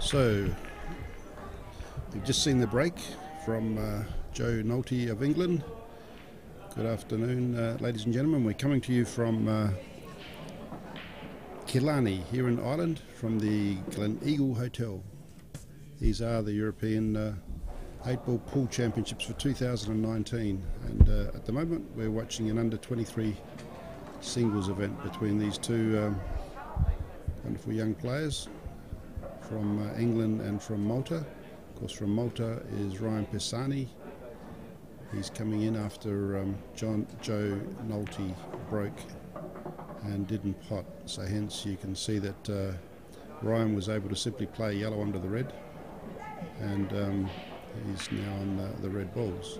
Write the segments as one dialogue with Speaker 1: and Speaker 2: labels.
Speaker 1: So, we've just seen the break from Joe Nulty of England. Good afternoon, ladies and gentlemen. We're coming to you from Killarney here in Ireland, from the Glen Eagle Hotel. These are the European 8-ball pool championships for 2019, and at the moment we're watching an under-23 singles event between these two wonderful young players from England and from Malta. Of course, from Malta is Ryan Pisani. He's coming in after Joe Nulty broke and didn't pot, so hence you can see that Ryan was able to simply play yellow under the red, and he's now on the red balls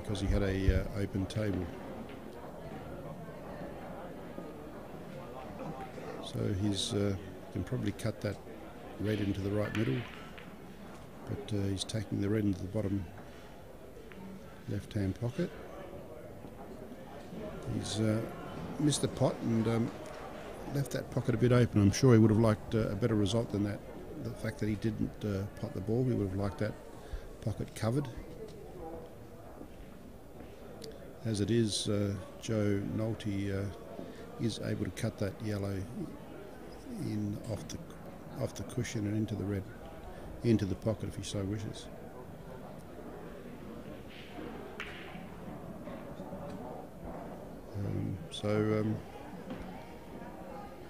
Speaker 1: because he had a open table. So he's can probably cut that red into the right middle, but he's taking the red into the bottom left hand pocket. He's missed the pot and left that pocket a bit open. I'm sure he would have liked a better result than that. The fact that he didn't pot the ball, he would have liked that pocket covered. As it is, Joe Nulty is able to cut that yellow in off the cushion and into the red, into the pocket if he so wishes.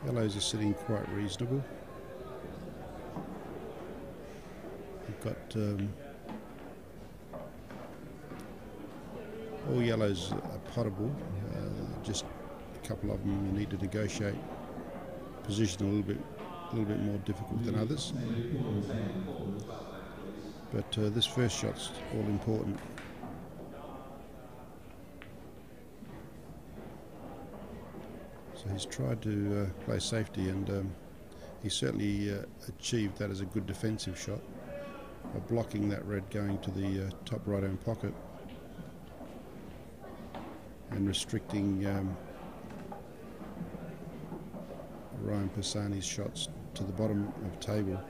Speaker 1: Yellows are sitting quite reasonable. We've got all yellows are pottable, just a couple of them you need to negotiate position a little bit more difficult than others. But this first shot's all important. So he's tried to play safety, and he certainly achieved that as a good defensive shot by blocking that red going to the top right hand pocket and restricting Ryan Pisani's shots to the bottom of the table.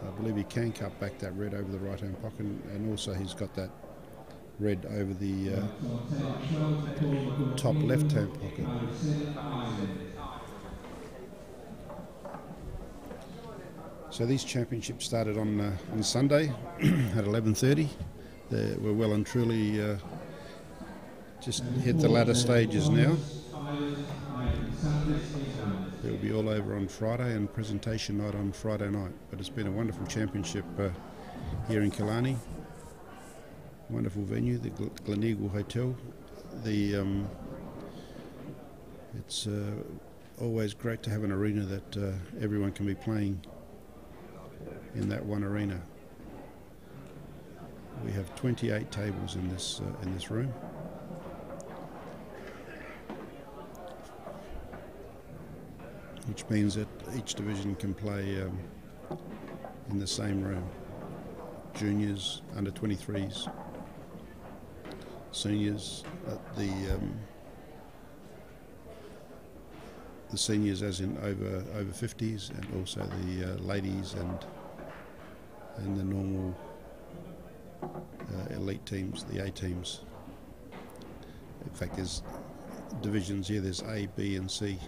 Speaker 1: I believe he can cut back that red over the right hand pocket, and also he's got that red over the top left hand pocket. So these championships started on Sunday at 11:30. We're well and truly just hit the latter stages now. They'll be all over on Friday and presentation night on Friday night. But it's been a wonderful championship here in Killarney. Wonderful venue, the Glen Eagle Hotel. It's always great to have an arena that everyone can be playing in that one arena. We have 28 tables in this room. Which means that each division can play in the same room. Juniors, under 23s, seniors at the the seniors, as in over 50s, and also the ladies and the normal elite teams, the A teams. In fact, there's divisions here. There's A, B, and C.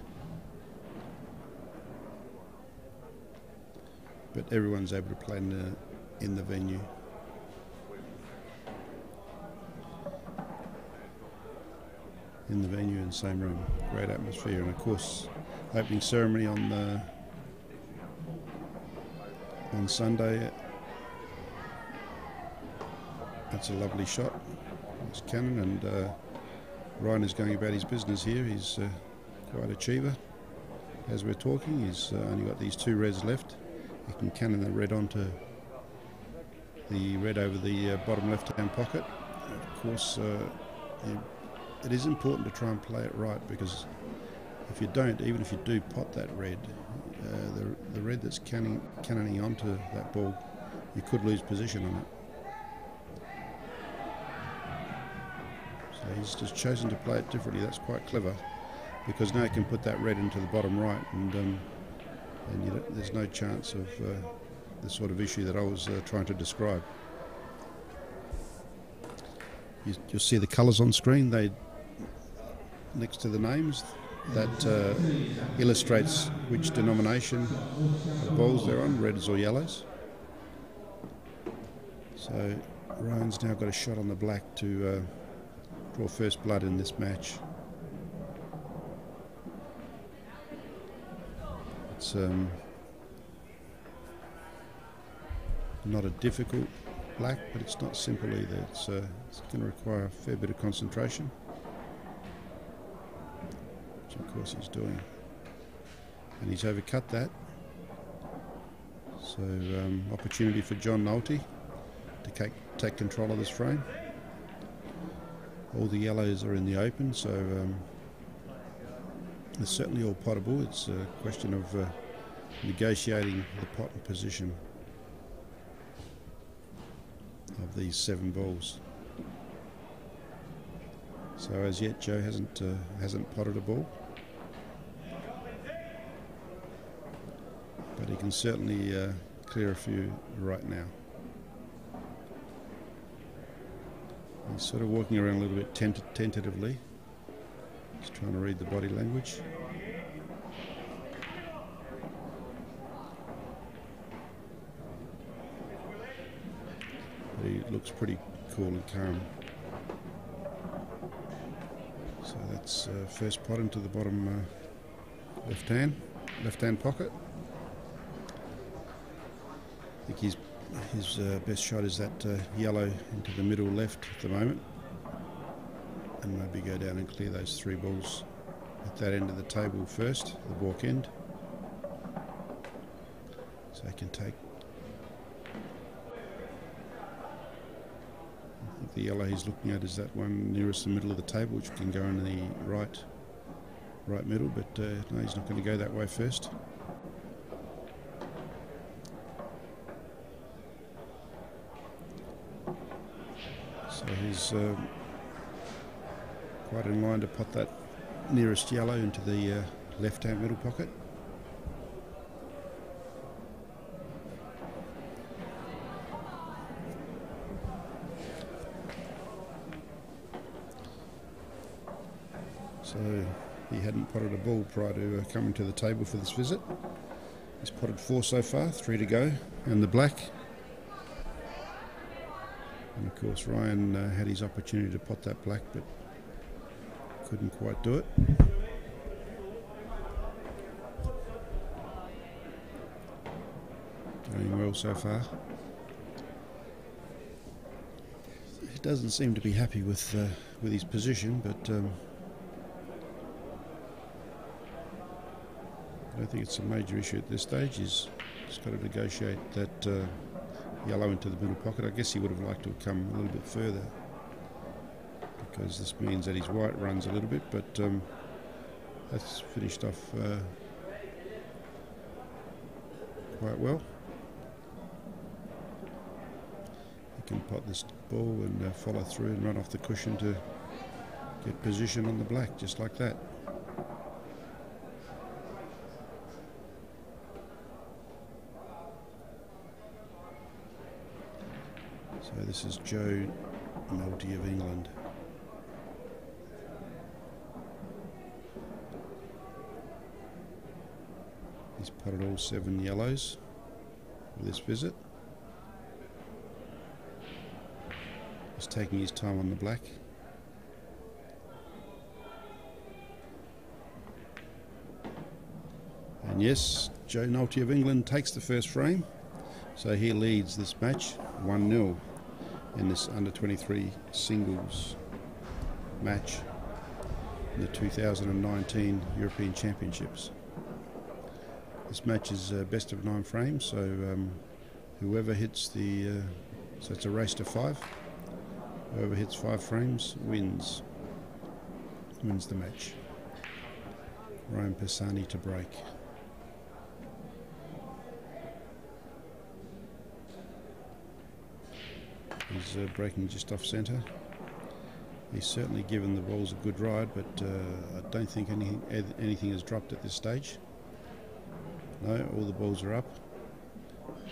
Speaker 1: But everyone's able to play in the venue. In the venue in the same room. Great atmosphere, and of course, opening ceremony on Sunday. That's a lovely shot. It's cannon, and Ryan is going about his business here. He's quite an achiever. As we're talking, he's only got these 2 reds left. He can cannon the red onto the red over the bottom left-hand pocket. Of course, it is important to try and play it right, because if you don't, even if you do pot that red, the red that's cannoning onto that ball, you could lose position on it. So he's just chosen to play it differently. That's quite clever, because now you can put that red into the bottom right, and there's no chance of the sort of issue that I was trying to describe. You'll see the colours on screen. They next to the names. That illustrates which denomination of balls they're on, reds or yellows. So Ryan's now got a shot on the black to draw first blood in this match. It's not a difficult black, but it's not simple either. It's going to require a fair bit of concentration, which of course he's doing, and he's overcut that. So opportunity for John Nulty to take control of this frame. All the yellows are in the open, so it's certainly all potable. It's a question of negotiating the pot and position of these 7 balls. So as yet, Joe hasn't potted a ball, but he can certainly clear a few right now. He's sort of walking around a little bit tentatively, just trying to read the body language. But he looks pretty cool and calm. So that's first pot into the bottom left hand pocket. I think his best shot is that yellow into the middle left at the moment, and maybe go down and clear those 3 balls at that end of the table first, the balk end, so he can take. I think the yellow he's looking at is that one nearest the middle of the table, which can go in the right middle, but no, he's not going to go that way first. So he's quite in line to pot that nearest yellow into the left-hand middle pocket. So he hadn't potted a ball prior to coming to the table for this visit. He's potted 4 so far, 3 to go, and the black. And of course Ryan had his opportunity to pot that black, but couldn't quite do it. Doing well so far. He doesn't seem to be happy with his position, but I don't think it's a major issue at this stage. He's just got to negotiate that yellow into the middle pocket. I guess he would have liked to have come a little bit further, because this means that his white runs a little bit, but that's finished off quite well. He can pot this ball and follow through and run off the cushion to get position on the black, just like that. this is Joe Nulty of England. He's putted all 7 yellows for this visit. He's taking his time on the black. And yes, Joe Nulty of England takes the first frame, so he leads this match 1-0 in this under-23 singles match in the 2019 European Championships. This match is best of 9 frames, so whoever hits the, so it's a race to 5, whoever hits 5 frames wins the match. Pisani to break. He's breaking just off centre. He's certainly given the balls a good ride, but I don't think anything has dropped at this stage. No, all the balls are up.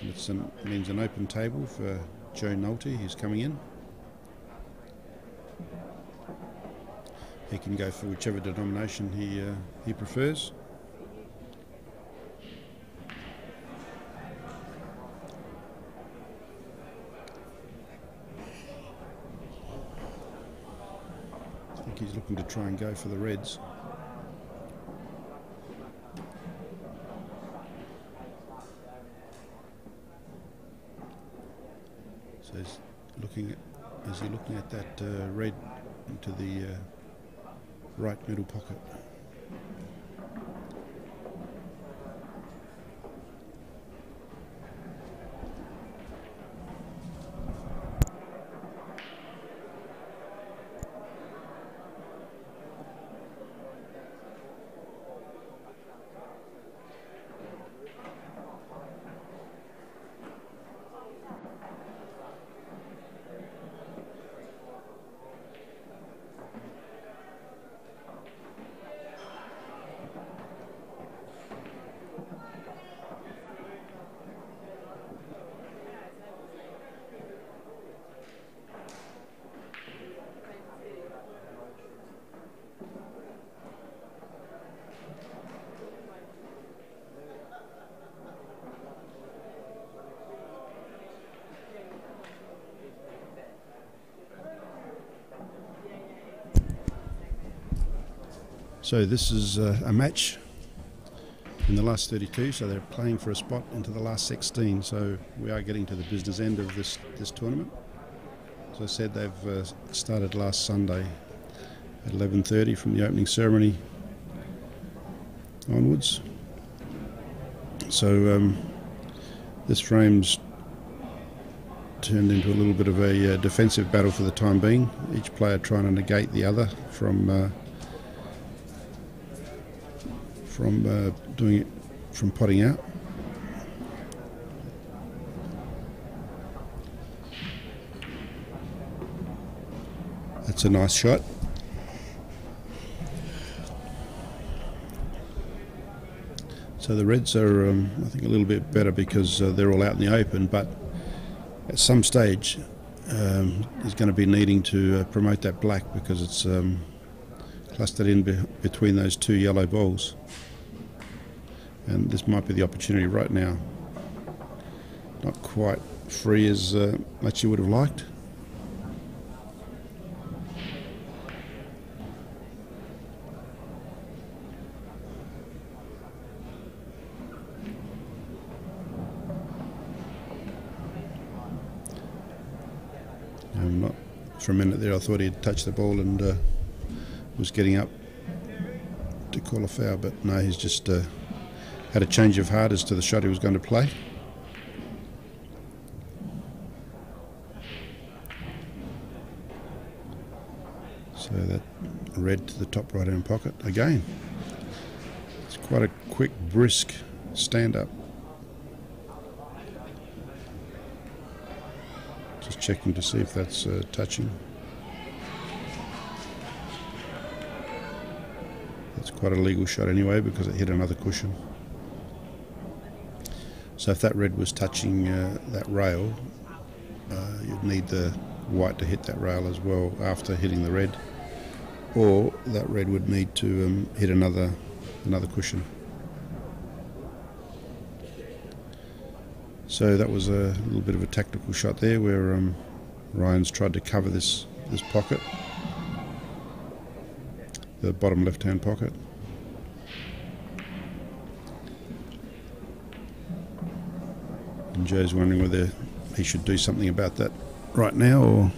Speaker 1: And it means an open table for Joe Nulty, who's coming in. He can go for whichever denomination he prefers. I think he's looking to try and go for the reds. So is he looking at that red into the right middle pocket? So this is a match in the last 32, so they're playing for a spot into the last 16, so we are getting to the business end of this tournament. As I said, they've started last Sunday at 11:30 from the opening ceremony onwards. So this frame's turned into a little bit of a defensive battle for the time being, each player trying to negate the other from potting out. That's a nice shot. So the reds are, I think, a little bit better because they're all out in the open, but at some stage he's going to be needing to promote that black because it's clustered in between those 2 yellow balls. And this might be the opportunity right now. Not quite free as much you would have liked. For a minute there I thought he'd touched the ball and was getting up to call a foul, but no, he's just had a change of heart as to the shot he was going to play. So that red to the top right hand pocket again. It's quite a quick, brisk stand up. Just checking to see if that's touching. That's quite a legal shot anyway because it hit another cushion. So if that red was touching that rail, you'd need the white to hit that rail as well after hitting the red, or that red would need to hit another cushion. So that was a little bit of a tactical shot there where Ryan's tried to cover this pocket, the bottom left-hand pocket. And Joe's wondering whether he should do something about that right now, or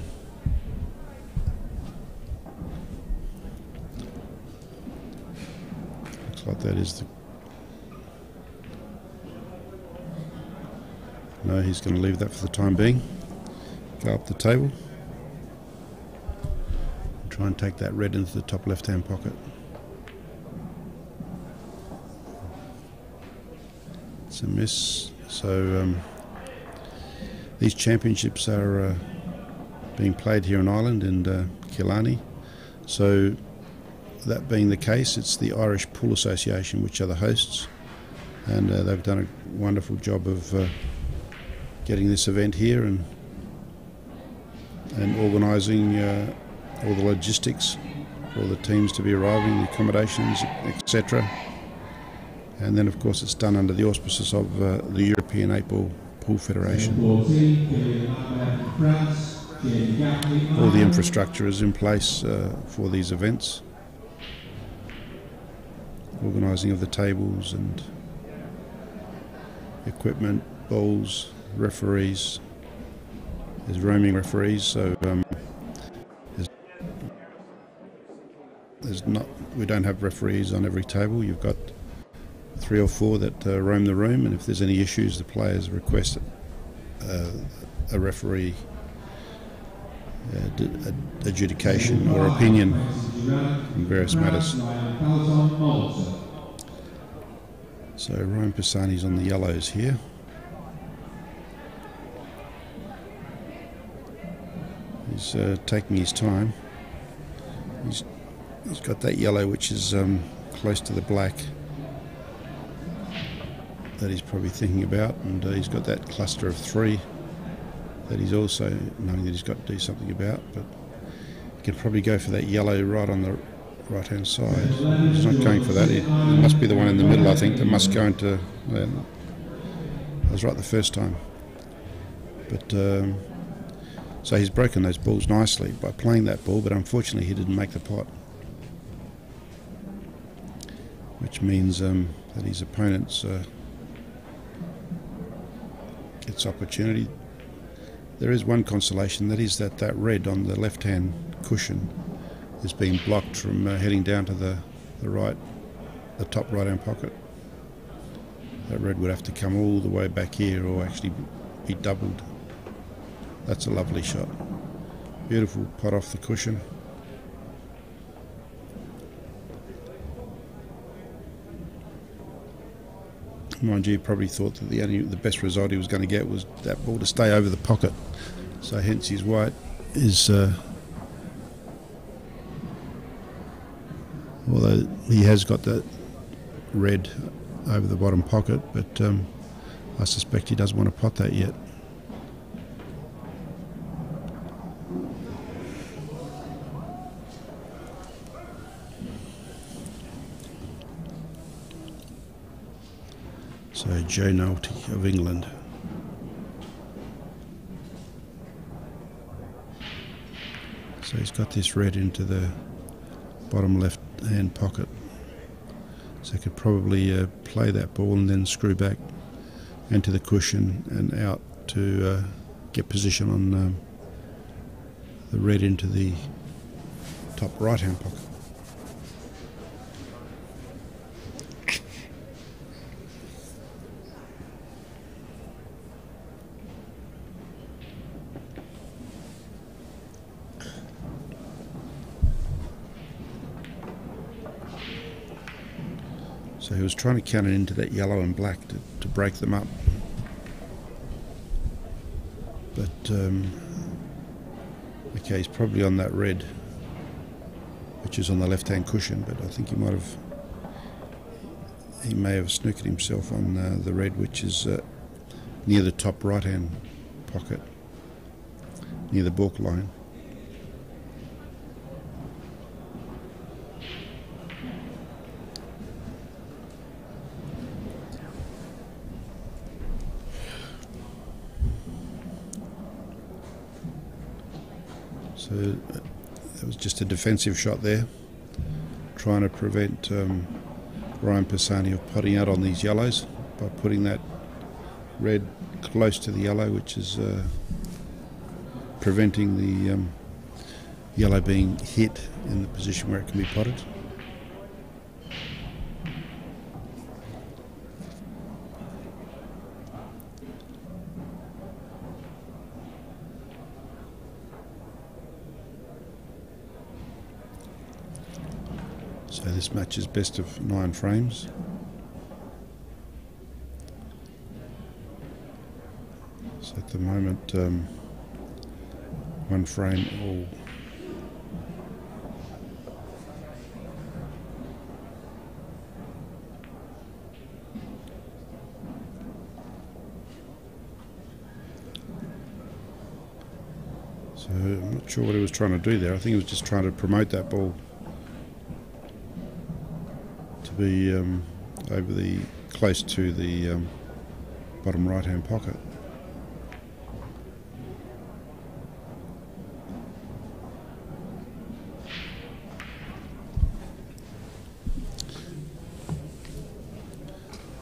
Speaker 1: looks like that is the... No, he's going to leave that for the time being. Go up the table. Try and take that red into the top left-hand pocket. It's a miss. So these championships are being played here in Ireland in Killarney. So that being the case, it's the Irish Pool Association which are the hosts, and they've done a wonderful job of getting this event here and organising all the logistics for all the teams to be arriving, the accommodations, etc. And then, of course, it's done under the auspices of the European 8-Ball Pool Federation. All the infrastructure is in place for these events. Organising of the tables and equipment, bowls, referees. There's roaming referees, so we don't have referees on every table. You've got 3 or 4 that roam the room, and if there's any issues, the players request a referee adjudication or opinion on various matters. So Ryan Pisani's on the yellows here. He's taking his time. He's got that yellow which is close to the black that he's probably thinking about, and he's got that cluster of 3 that he's also knowing that he's got to do something about, but he can probably go for that yellow right on the right hand side. He's not going for that. It must be the one in the middle, I think, that must go into... I was right the first time. But so he's broken those balls nicely by playing that ball, but unfortunately he didn't make the pot, which means that his opponents gets opportunity. There is one consolation, that is that red on the left-hand cushion is being blocked from heading down to the top right-hand pocket. That red would have to come all the way back here, or actually be doubled. That's a lovely shot. Beautiful pot off the cushion. Mind you, probably thought that the best result he was going to get was that ball to stay over the pocket. So hence his white is, although he has got that red over the bottom pocket, but I suspect he doesn't want to pot that yet. So Joe Nulty of England. So he's got this red into the bottom left hand pocket. So he could probably play that ball and then screw back into the cushion and out to get position on the red into the top right hand pocket. So he was trying to count it into that yellow and black to break them up. But, okay, he's probably on that red, which is on the left-hand cushion, but I think he may have snookered himself on the red, which is near the top right-hand pocket. near the balk line. So that was just a defensive shot there, trying to prevent Ryan Pisani of potting out on these yellows by putting that red close to the yellow, which is preventing the yellow being hit in the position where it can be potted. So this match is best of 9 frames. So at the moment, 1 frame all. So I'm not sure what he was trying to do there. I think he was just trying to promote that ball to be over the close to the bottom right hand pocket.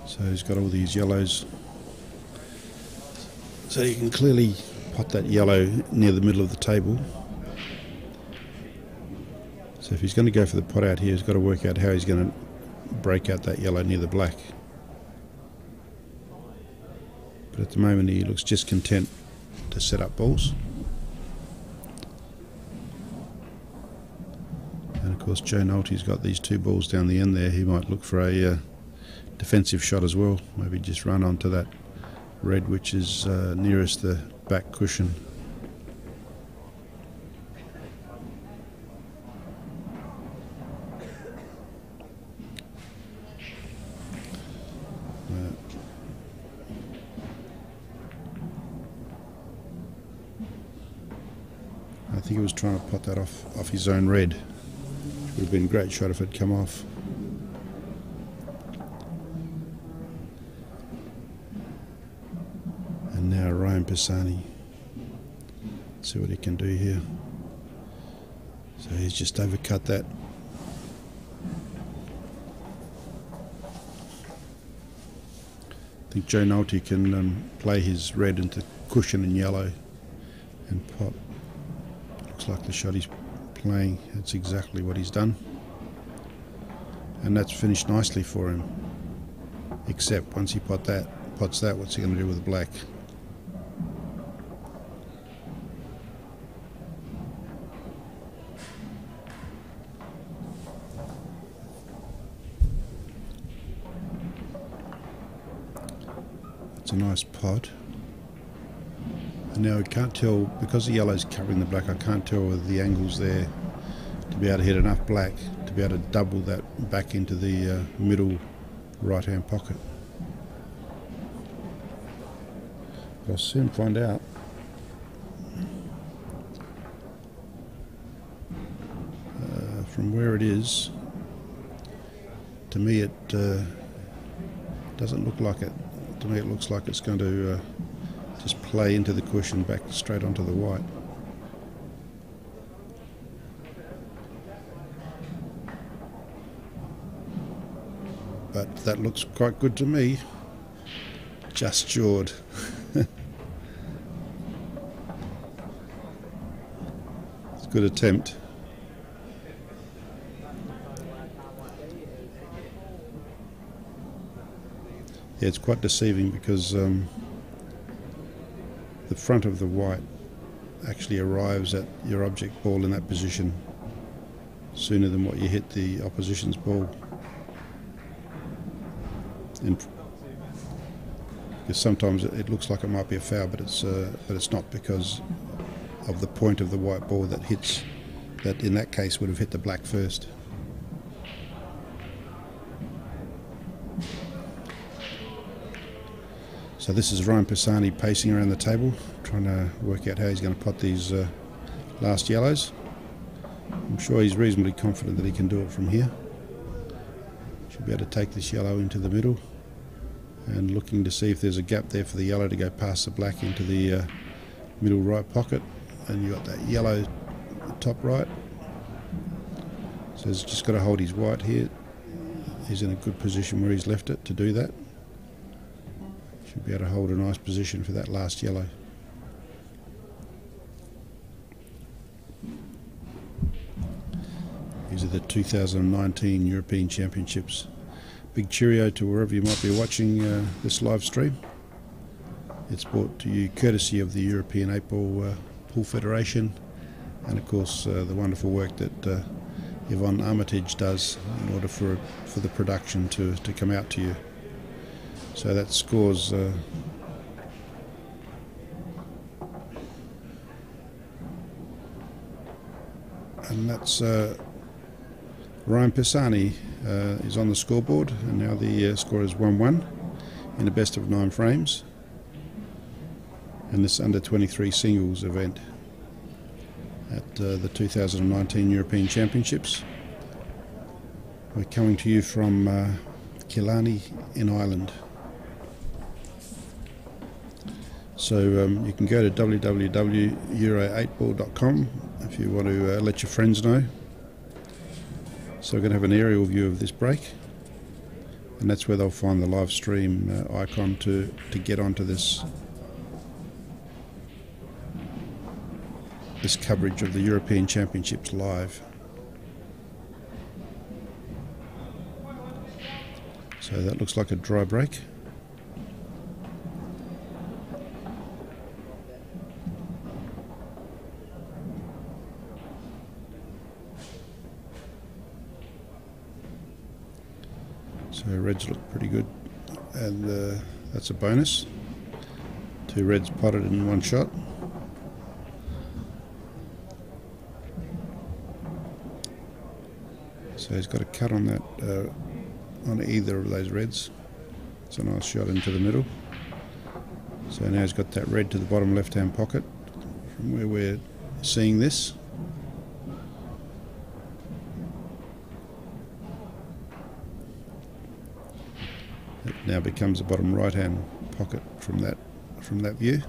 Speaker 1: So he's got all these yellows, so you can clearly pot that yellow near the middle of the table. So if he's going to go for the pot out here, he's got to work out how he's going to break out that yellow near the black. But at the moment he looks just content to set up balls. And of course Joe Nulty's got these 2 balls down the end there. He might look for a defensive shot as well, maybe just run onto that red which is nearest the back cushion. I think he was trying to pot that off his own red. It would have been a great shot if it had come off. And now Ryan Pisani. See what he can do here. So he's just overcut that. I think Joe Nulty can play his red into cushion and yellow and pot. Looks like the shot he's playing, that's exactly what he's done. And that's finished nicely for him. Except once he pots that, what's he going to do with the black? It's a nice pot. And now I can't tell, because the yellow's covering the black, I can't tell whether the angle's there to be able to hit enough black to be able to double that back into the middle right hand pocket. But I'll soon find out. From where it is, to me it doesn't look like it. To me it looks like it's going to just play into the cushion back straight onto the white. But that looks quite good to me. Just jawed. It's a good attempt. Yeah, it's quite deceiving because the front of the white actually arrives at your object ball in that position sooner than what you hit the opposition's ball. And because sometimes it looks like it might be a foul, but it's not, because of the point of the white ball that hits, that in that case would have hit the black first. So this is Ryan Pisani pacing around the table, trying to work out how he's going to pot these last yellows. I'm sure he's reasonably confident that he can do it from here. Should be able to take this yellow into the middle, and looking to see if there's a gap there for the yellow to go past the black into the middle right pocket. And you've got that yellow top right. So he's just got to hold his white here. He's in a good position where he's left it to do that. Should be able to hold a nice position for that last yellow. These are the 2019 European Championships. Big cheerio to wherever you might be watching this live stream. It's brought to you courtesy of the European 8-Ball Pool Federation, and of course the wonderful work that Yvonne Armitage does in order for the production to come out to you. So that scores and that's Ryan Pisani is on the scoreboard, and now the score is 1-1 in a best of 9 frames, and this under 23 singles event at the 2019 European Championships. We're coming to you from Killarney in Ireland. So you can go to www.euro8ball.com if you want to let your friends know. So we're going to have an aerial view of this break, and that's where they'll find the live stream icon to get onto this coverage of the European Championships live. So that looks like a dry break. So reds look pretty good, and that's a bonus. 2 reds potted in one shot. So he's got a cut on that, on either of those reds. It's a nice shot into the middle. So now he's got that red to the bottom left-hand pocket from where we're seeing this. It now becomes the bottom right-hand pocket from that view.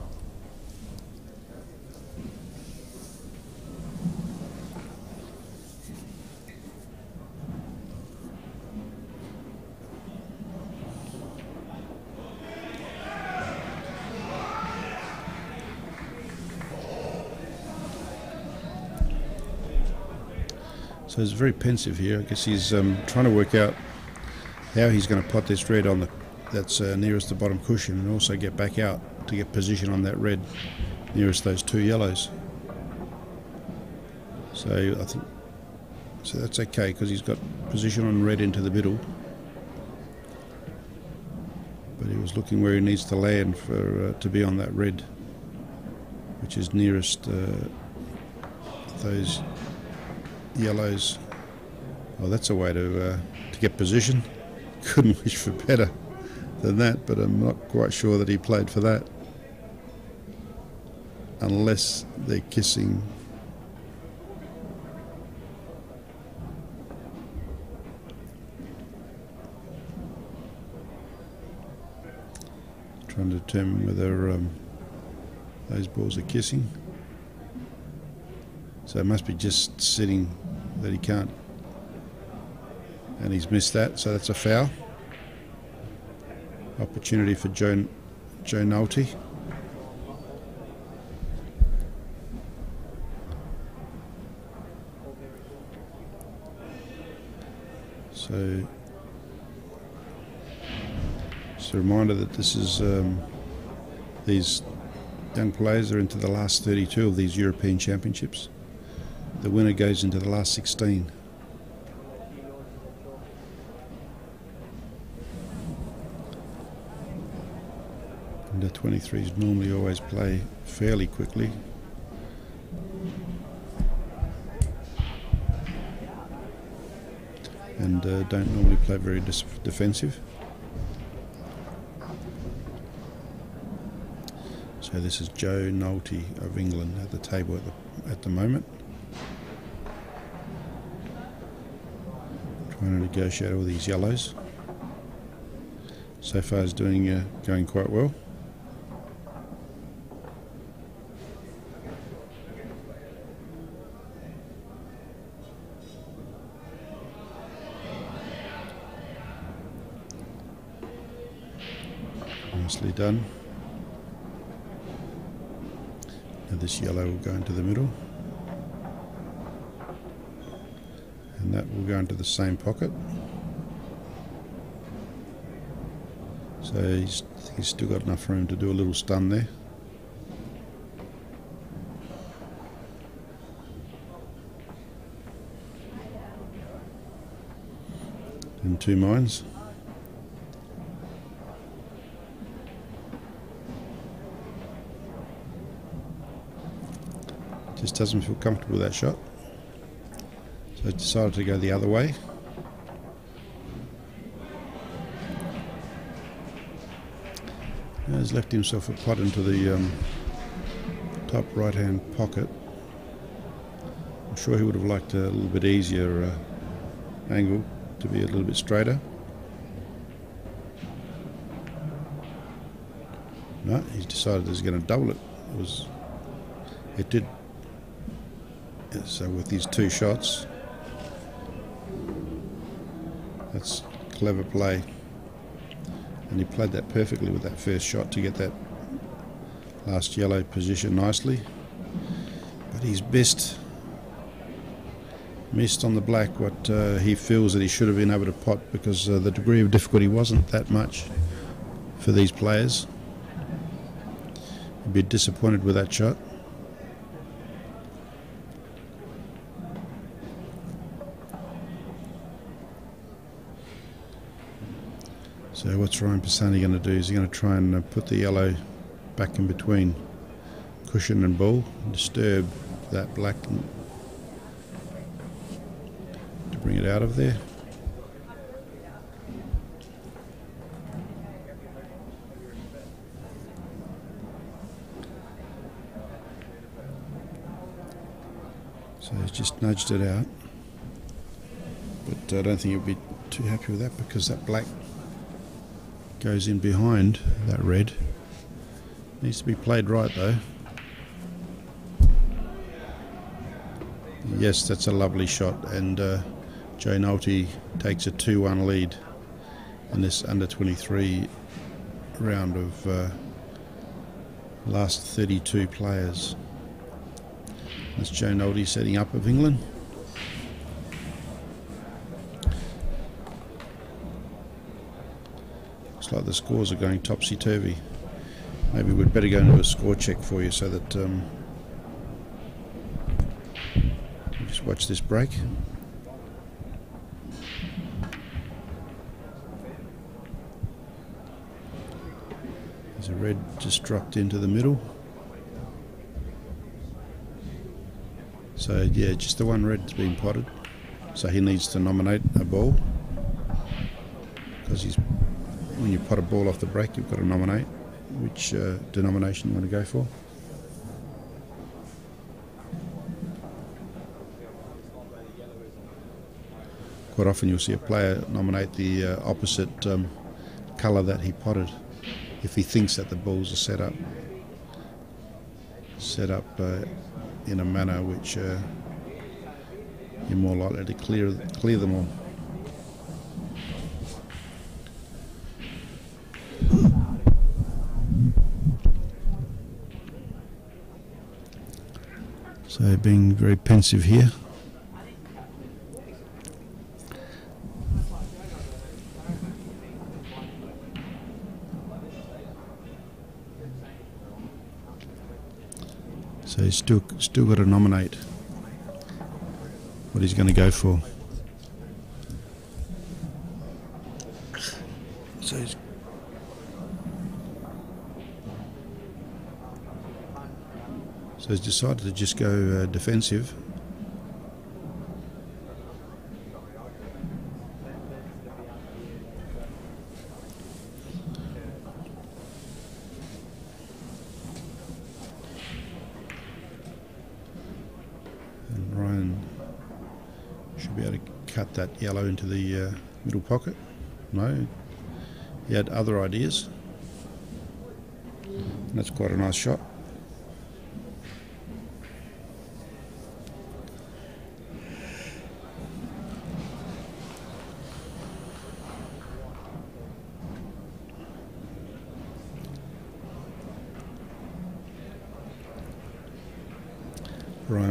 Speaker 1: So he's very pensive here. I guess he's trying to work out how he's going to pot this red on that's nearest the bottom cushion, and also get back out to get position on that red nearest those 2 yellows. So I think that's okay, because he's got position on red into the middle, but he was looking where he needs to land for to be on that red, which is nearest those yellows. Well, that's a way to get position. Couldn't wish for better than that, but I'm not quite sure that he played for that, unless they're kissing. Trying to determine whether those balls are kissing. So it must be just sitting that he can't, and he's missed that, so that's a foul. Opportunity for Joe Nulty. So just a reminder that this is these young players are into the last 32 of these European Championships. The winner goes into the last 16. And the 23s normally always play fairly quickly. And don't normally play very defensive. So So this is Joe Nulty of England at the table at the moment, trying to negotiate all these yellows. So far, is going quite well. Nicely done. Now this yellow will go into the middle, and that will go into the same pocket. So I think he's still got enough room to do a little stun there. And 2 mines. Just doesn't feel comfortable with that shot, so I decided to go the other way. Now he's left himself a pot into the top right hand pocket. I'm sure he would have liked a little bit easier angle to be a little bit straighter. No, he's decided he's going to double it. It did. So with these 2 shots, that's clever play, and he played that perfectly with that first shot to get that last yellow position nicely. But he's missed on the black what he feels that he should have been able to pot, because the degree of difficulty wasn't that much for these players. He'd be disappointed with that shot. So what's Ryan Pisani going to do? Is he going to try and put the yellow back in between cushion and ball, and disturb that black to bring it out of there? So he's just nudged it out, but I don't think he'll be too happy with that, because that black goes in behind that red. Needs to be played right though. Yes, that's a lovely shot, and Joe Nulty takes a 2-1 lead in this under 23 round of last 32 players. That's Joe Nulty setting up of England. Looks like the scores are going topsy-turvy. Maybe we'd better go into a score check for you, so that just watch this break. There's a red just dropped into the middle. So yeah, just the one red's been potted. So he needs to nominate a ball, because when you pot a ball off the break, you've got to nominate which denomination you want to go for. Quite often you'll see a player nominate the opposite colour that he potted, if he thinks that the balls are set up in a manner which you're more likely to clear them all. So being very pensive here. So he's still got to nominate what he's going to go for. So he's decided to just go defensive. Should be able to cut that yellow into the middle pocket. No, he had other ideas. And that's quite a nice shot.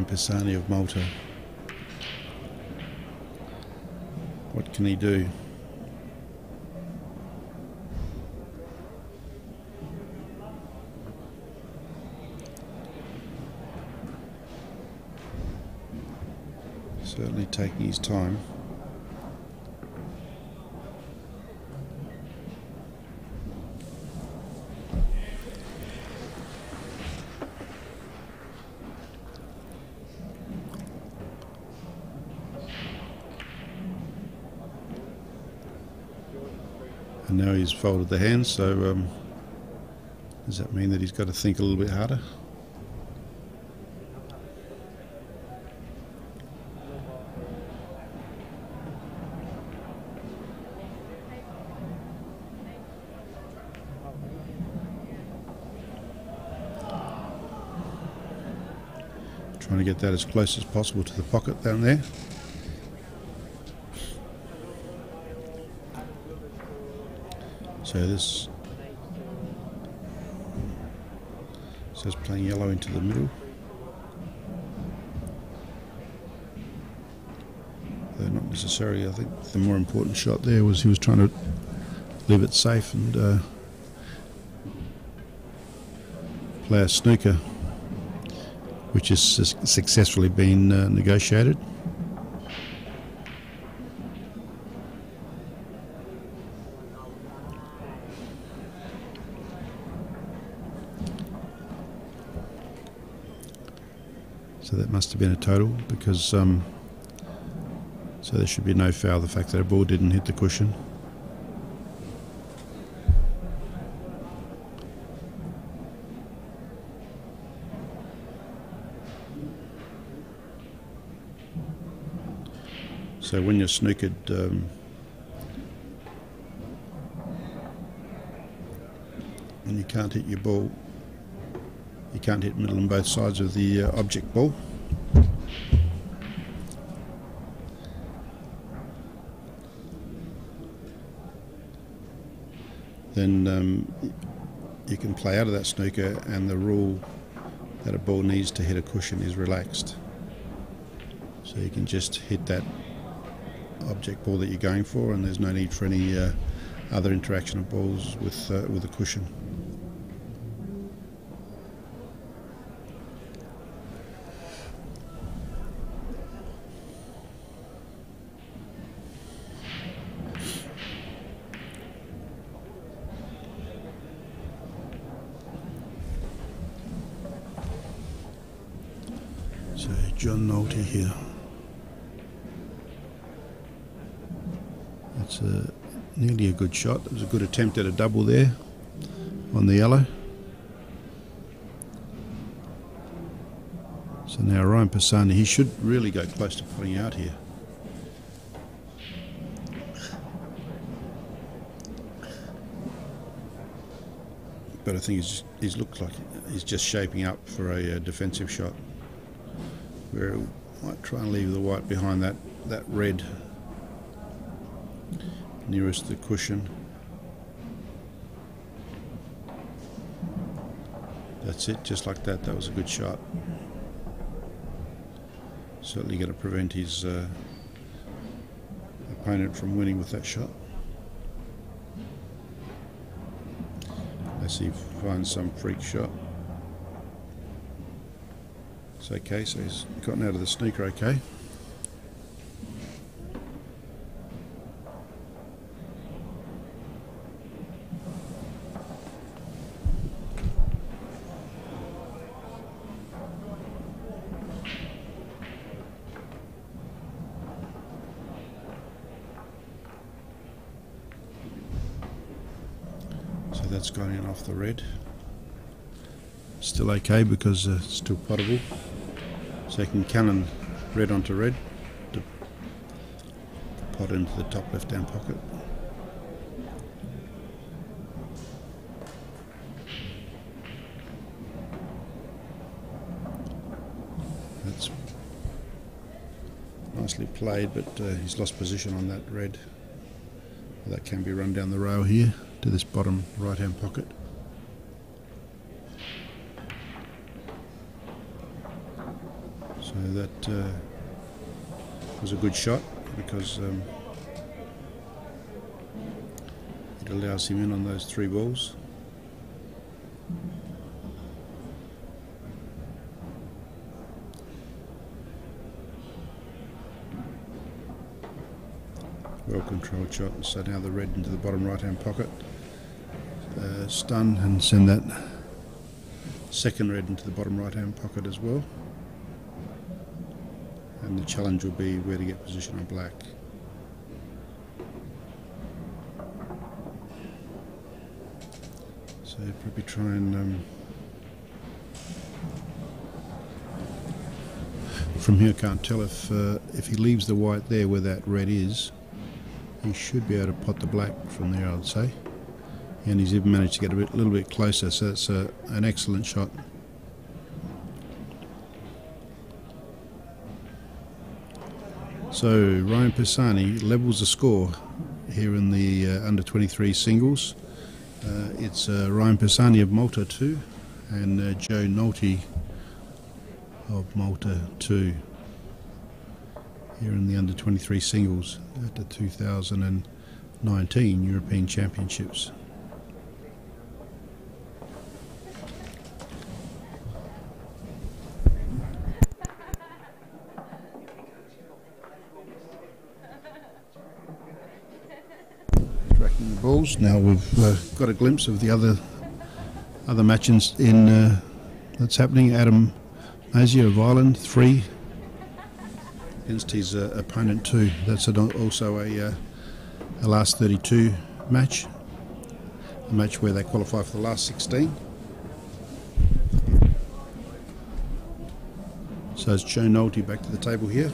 Speaker 1: Pisani of Malta. What can he do? Certainly taking his time. And now he's folded the hands, so does that mean that he's got to think a little bit harder? Trying to get that as close as possible to the pocket down there. So this says playing yellow into the middle. Though not necessarily. I think the more important shot there was he was trying to leave it safe and play a snooker, which has successfully been negotiated. So that must have been a total, because so there should be no foul, the fact that a ball didn't hit the cushion. So when you're snookered, and you can't hit your ball, you can't hit middle and both sides of the object ball. Then you can play out of that snooker, and the rule that a ball needs to hit a cushion is relaxed. So you can just hit that object ball that you're going for, and there's no need for any other interaction of balls with a cushion. So John Nulty here. That's nearly a good shot. It was a good attempt at a double there on the yellow. So now Ryan Pisani, he should really go close to putting out here. But I think he's looked like he's just shaping up for a defensive shot, where he might try and leave the white behind that red nearest the cushion. That's it, just like that. That was a good shot. Certainly going to prevent his opponent from winning with that shot. Let's see if he finds some freak shot. It's okay, so he's gotten out of the snooker okay. So that's gone in off the red. Still okay because it's still potable. Second cannon red onto red, pot into the top left-hand pocket. That's nicely played, but he's lost position on that red. That can be run down the rail here to this bottom right-hand pocket. So that was a good shot because it allows him in on those 3 balls. Well controlled shot. So now the red into the bottom right hand pocket. Stun and send that second red into the bottom right hand pocket as well. And the challenge will be where to get position on black. So probably try and from here I can't tell if he leaves the white there where that red is, he should be able to pot the black from there, I would say. And he's even managed to get a little bit closer, so that's an excellent shot. So Ryan Pisani levels the score here in the under 23 singles. It's Ryan Pisani of Malta 2 and Joe Nulty of Malta 2 here in the under 23 singles at the 2019 European Championships. Tracking the balls. Now we've got a glimpse of the other matches in that's happening. Adam Mazier of Ireland 3 against his opponent 2. That's also a last 32 match, a match where they qualify for the last 16. So it's Joe Nulty back to the table here.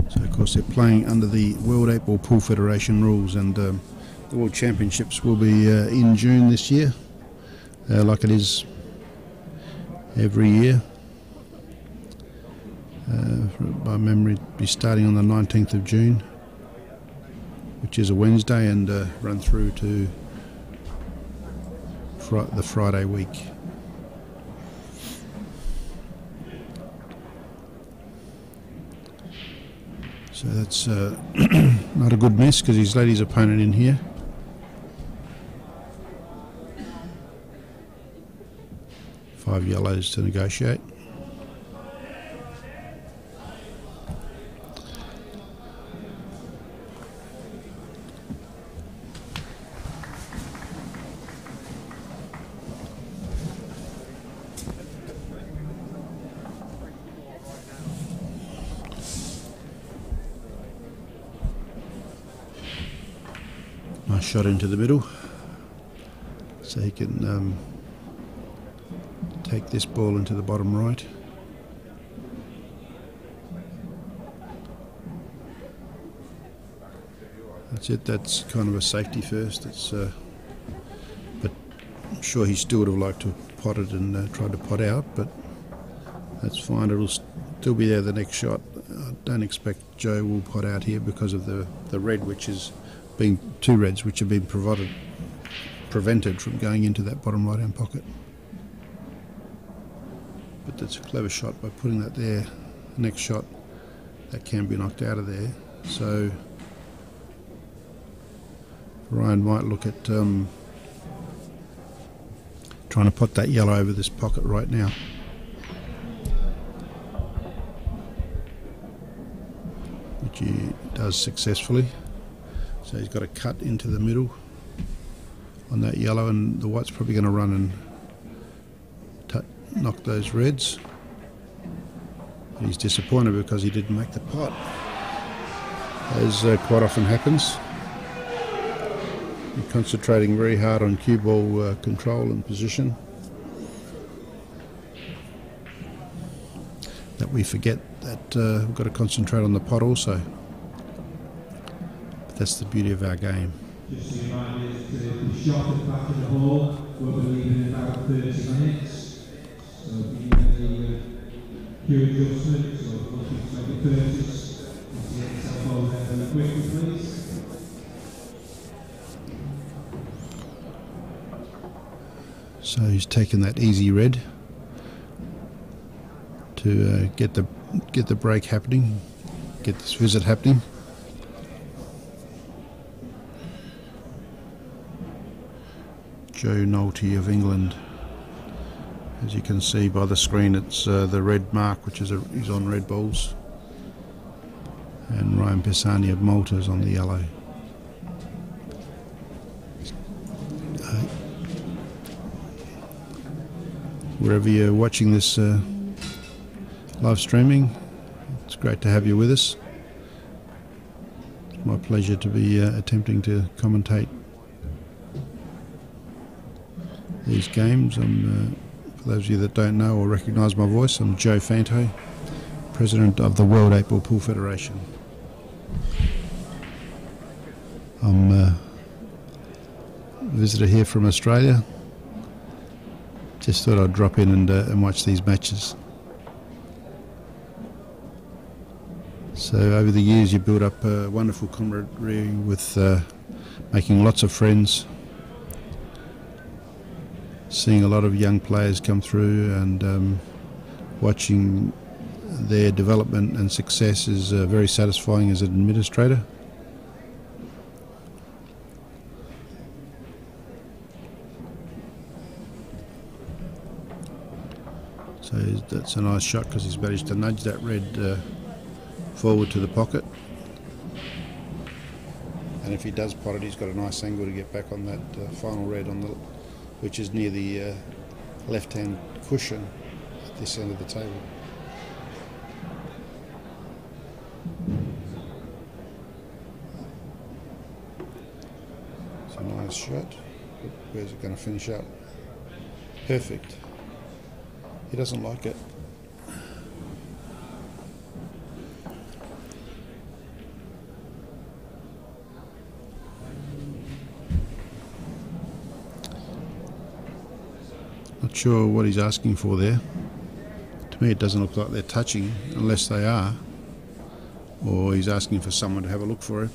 Speaker 1: So of course they're playing under the World 8-Ball Pool Federation rules, and the World Championships will be in June this year, like it is every year. By memory, it'll be starting on the 19th of June, which is a Wednesday, and run through to the Friday week. So that's not a good miss because he's let his opponent in here. Five yellows to negotiate. Nice shot into the middle, so he can take this ball into the bottom right. That's it. That's kind of a safety first. It's but I'm sure he still would have liked to have potted and tried to pot out, but that's fine. It'll still be there the next shot. I don't expect Joe will pot out here because of the red, which is being 2 reds which have been prevented from going into that bottom right hand pocket. But that's a clever shot by putting that there. The next shot that can be knocked out of there. So Ryan might look at trying to pot that yellow over this pocket right now. Which he does successfully. So he's got a cut into the middle on that yellow, and the white's probably going to run and knock those reds. And he's disappointed because he didn't make the pot, as quite often happens. You're concentrating very hard on cue ball control and position. That we forget that we've got to concentrate on the pot also. But that's the beauty of our game.
Speaker 2: Just a reminder to be shot at the back of the hall. We'll be leaving in about 30 minutes. So if you need any cue adjustments or looking to make a purchase, you get yourself over there quickly, please.
Speaker 1: So he's taken that easy red to get the break happening, get this visit happening. Joe Nulty of England. As you can see by the screen, it's the red mark, which is he's on red balls, and Ryan Pisani of Malta is on the yellow. Wherever you're watching this live streaming, it's great to have you with us. It's my pleasure to be attempting to commentate these games. For those of you that don't know or recognise my voice, I'm Joe Fanto, President of the World 8-Ball Pool Federation. I'm a visitor here from Australia. Just thought I'd drop in and watch these matches. So over the years you build up a wonderful camaraderie with making lots of friends, seeing a lot of young players come through, and watching their development and success is very satisfying as an administrator. So that's a nice shot because he's managed to nudge that red forward to the pocket. And if he does pot it, he's got a nice angle to get back on that final red, which is near the left-hand cushion at this end of the table. It's a nice shot. Where's it going to finish up? Perfect. He doesn't like it. Not sure what he's asking for there. To me it doesn't look like they're touching, unless they are, or he's asking for someone to have a look for him.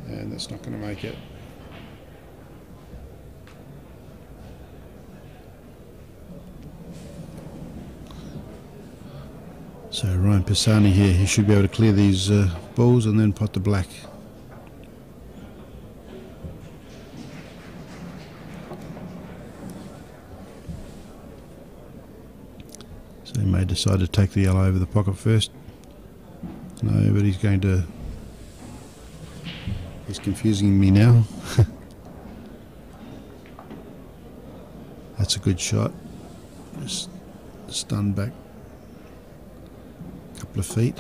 Speaker 1: And that's not going to make it. So Ryan Pisani here, he should be able to clear these balls and then pot the black. So he may decide to take the yellow over the pocket first. No, but he's going to... He's confusing me now. That's a good shot. Just stunned back a couple of feet.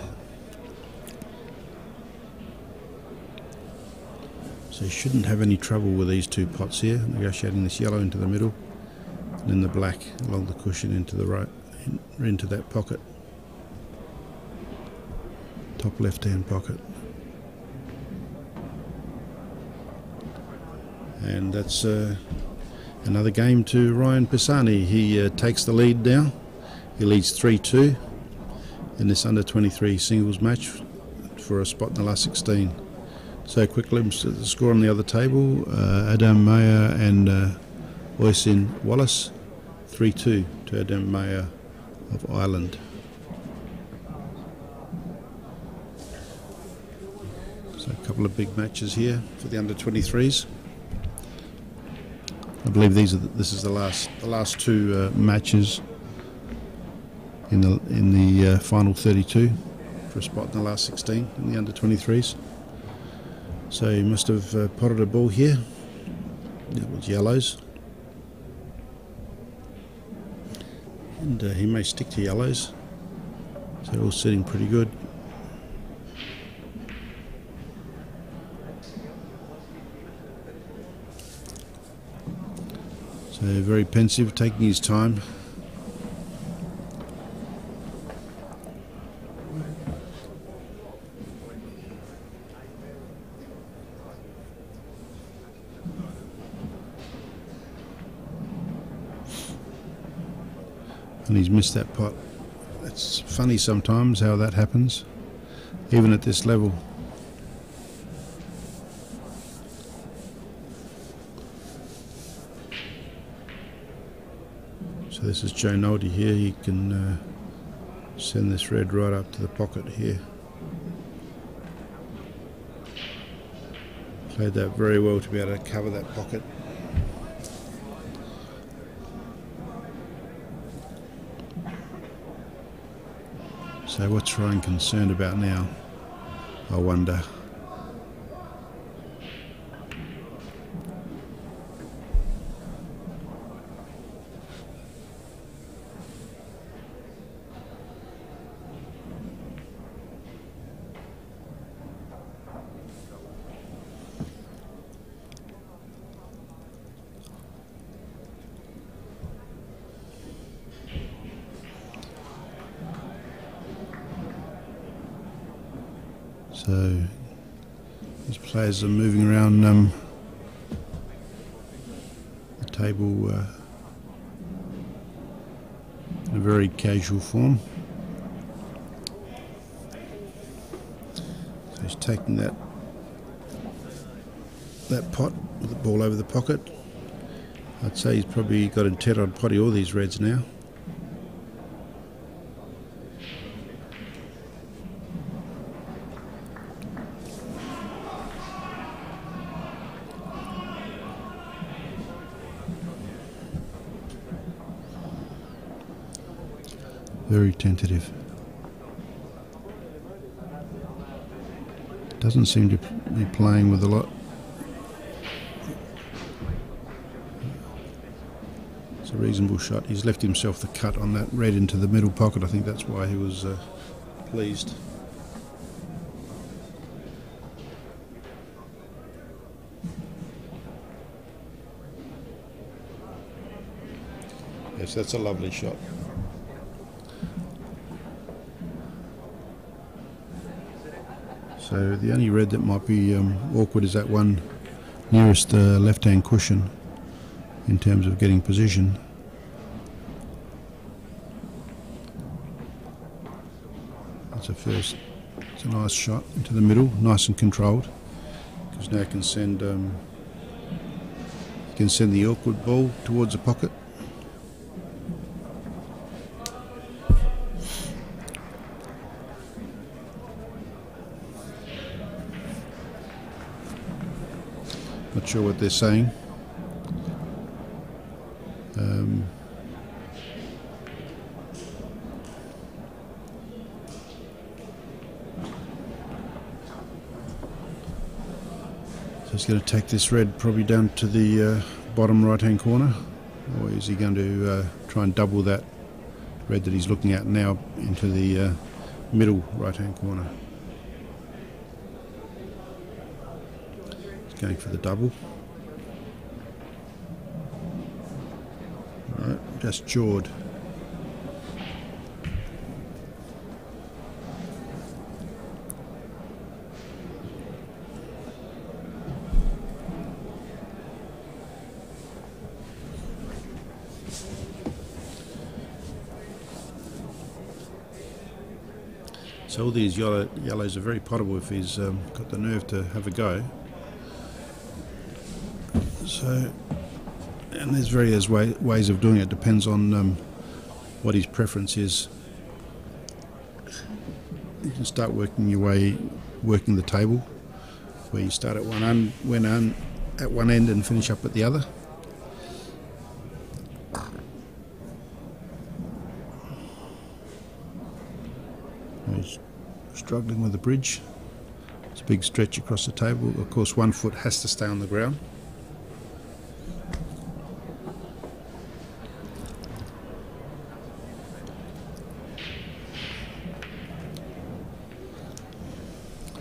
Speaker 1: So he shouldn't have any trouble with these two pots here, negotiating this yellow into the middle and then the black along the cushion into the right, into that pocket, top left hand pocket. And that's another game to Ryan Pisani. He takes the lead now. He leads 3-2 in this under-23 singles match for a spot in the last 16. So a quick glimpse at the score on the other table. Adam Mayer and Wallace, 3-2 to Adam Mayer of Ireland. So a couple of big matches here for the under-23s. I believe this is the last two matches in the final 32 for a spot in the last 16 in the under-23s. So he must have potted a ball here. It was yellows. and he may stick to yellows, so they're all sitting pretty good. So very pensive, taking his time. And he's missed that pot. It's funny sometimes how that happens, even at this level. So this is Joe Nulty here. He can send this red right up to the pocket here. Played that very well to be able to cover that pocket. So what's Ryan concerned about now, I wonder? So these players are moving around the table in a very casual form. So he's taking that pot with the ball over the pocket. I'd say he's probably got intent on potty all these reds now. Very tentative. Doesn't seem to be playing with a lot. It's a reasonable shot. He's left himself the cut on that red into the middle pocket. I think that's why he was pleased. Yes, that's a lovely shot. So the only red that might be awkward is that one nearest the left-hand cushion in terms of getting position. That's a first. It's a nice shot into the middle, nice and controlled. Because now can send the awkward ball towards the pocket. Not sure what they're saying. So he's going to take this red probably down to the bottom right hand corner, or is he going to try and double that red that he's looking at now into the middle right hand corner? Going for the double. Right, just jawed. So all these yellows are very potable if he's got the nerve to have a go. So, and there's various ways of doing it. Depends on what his preference is. You can start working your way, working the table, where you start at one end and finish up at the other. He's struggling with the bridge. It's a big stretch across the table. Of course, one foot has to stay on the ground.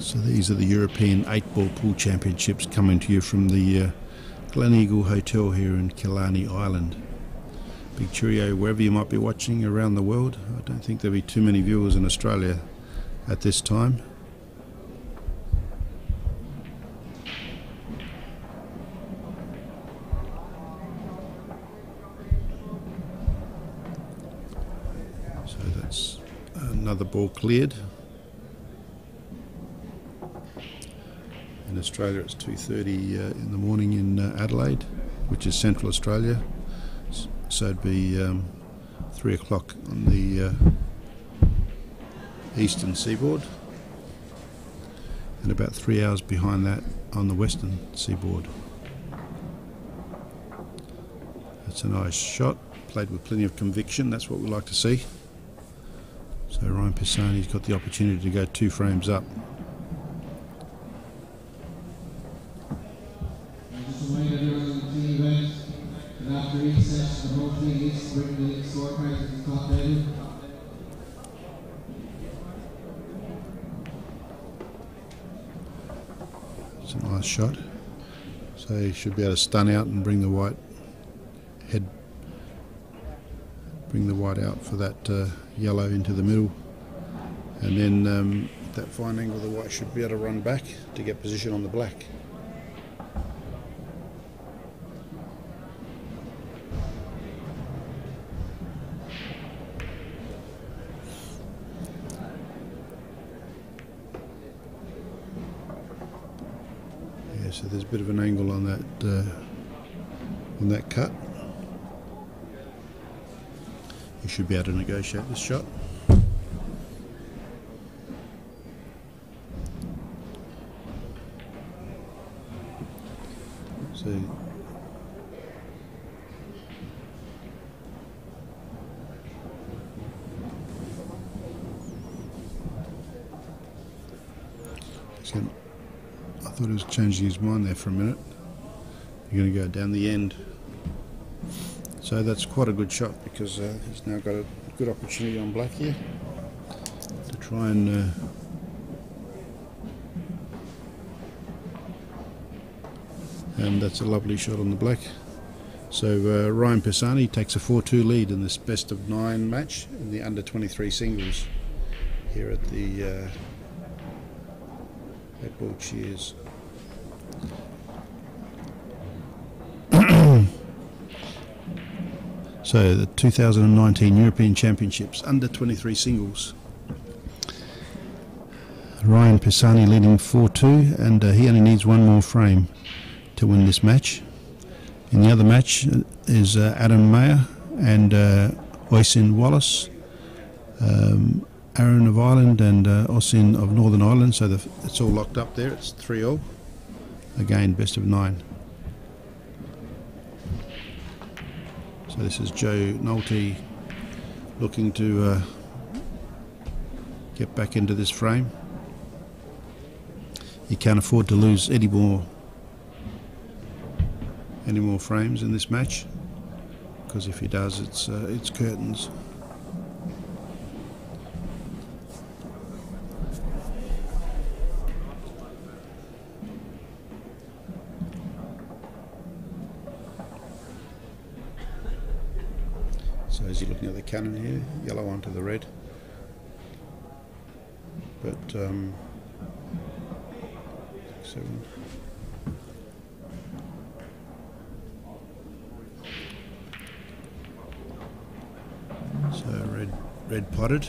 Speaker 1: So these are the European 8-ball pool championships coming to you from the Glen Eagle Hotel here in Killarney Island. Big cheerio wherever you might be watching around the world. I don't think there'll be too many viewers in Australia at this time. So that's another ball cleared. In Australia it's 2:30 in the morning in Adelaide, which is Central Australia. So it'd be 3 o'clock on the eastern seaboard, and about 3 hours behind that on the western seaboard. That's a nice shot, played with plenty of conviction. That's what we like to see. So Ryan Pisani's got the opportunity to go 2 frames up.
Speaker 2: And after each session, the U23s bring the scorecard to the top table.
Speaker 1: It's a nice shot. So he should be able to stun out and bring the white out for that yellow into the middle. And then at that fine angle, the white should be able to run back to get position on the black. So there's a bit of an angle on that cut. You should be able to negotiate this shot. So I thought he was changing his mind there for a minute. You're going to go down the end. So that's quite a good shot, because he's now got a good opportunity on black here to try and that's a lovely shot on the black. So Ryan Pisani takes a 4-2 lead in this best of 9 match in the under 23 singles here at the 8-ball cheers. So the 2019 European Championships under 23 singles. Ryan Pisani leading 4-2, and he only needs 1 more frame to win this match. In the other match is Adam Mayer and Wallace, Aaron of Ireland and Oisin of Northern Ireland. So it's all locked up there. It's 3-all. Again, best of 9. So this is Joe Nulty looking to get back into this frame. He can't afford to lose any more frames in this match, because if he does, it's curtains. So is he looking at the cannon here? Yellow onto the red. But 7. So red potted.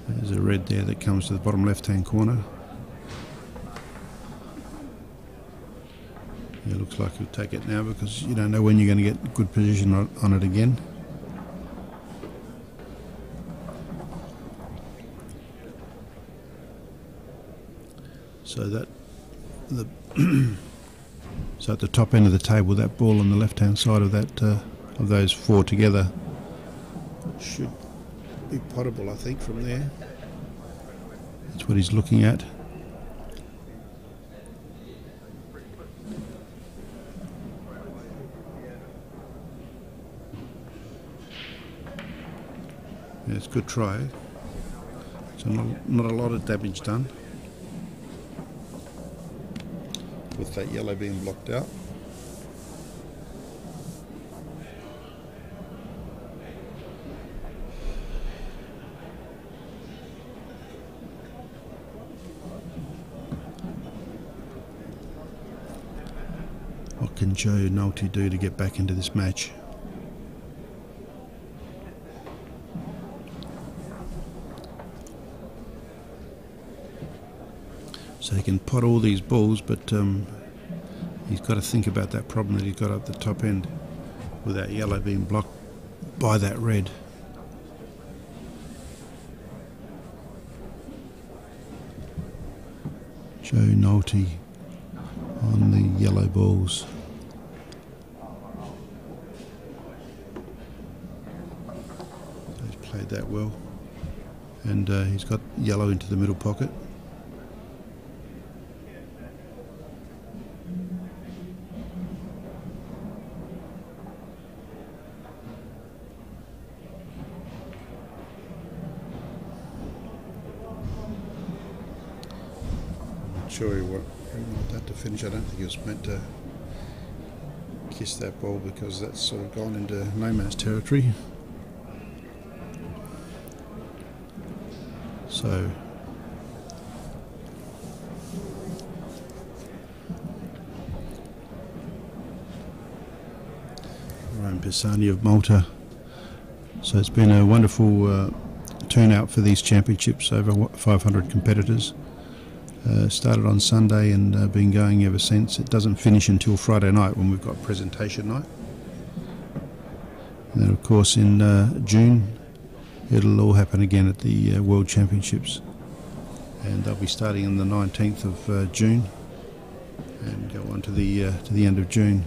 Speaker 1: There's a red there that comes to the bottom left-hand corner. It looks like he'll take it now, because you don't know when you're going to get good position on it again. So that so at the top end of the table, that ball on the left-hand side of that of those 4 together should be potable, I think, from there. That's what he's looking at. Yeah, it's a good try. So not a lot of damage done. with that yellow being blocked out. What can Joe Nulty do to get back into this match? So he can pot all these balls, but he's got to think about that problem that he's got at the top end with that yellow being blocked by that red. Joe Nulty on the yellow balls. So he's played that well, and he's got yellow into the middle pocket. Sure he want that to finish. I don't think he was meant to kiss that ball because that's sort of gone into no man's territory. So Pisani of Malta. So it's been a wonderful turnout for these championships, over 500 competitors. Started on Sunday and been going ever since. It doesn't finish until Friday night when we've got presentation night. And then of course in June it'll all happen again at the World Championships, and they'll be starting on the 19th of June and go on to the end of June.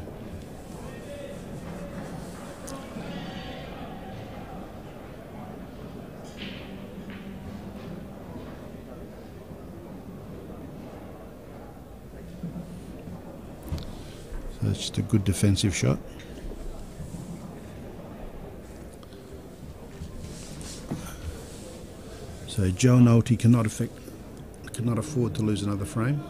Speaker 1: So it's just a good defensive shot. So Joe Nulty cannot afford to lose another frame.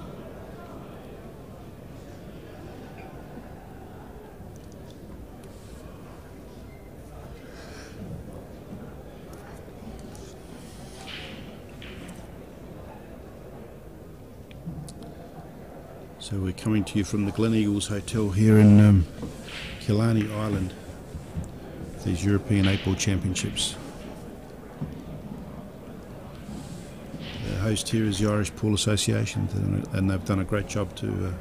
Speaker 1: So we're coming to you from the Gleneagles Hotel here in Killarney Island, these European 8-ball championships. The host here is the Irish Pool Association, and they've done a great job to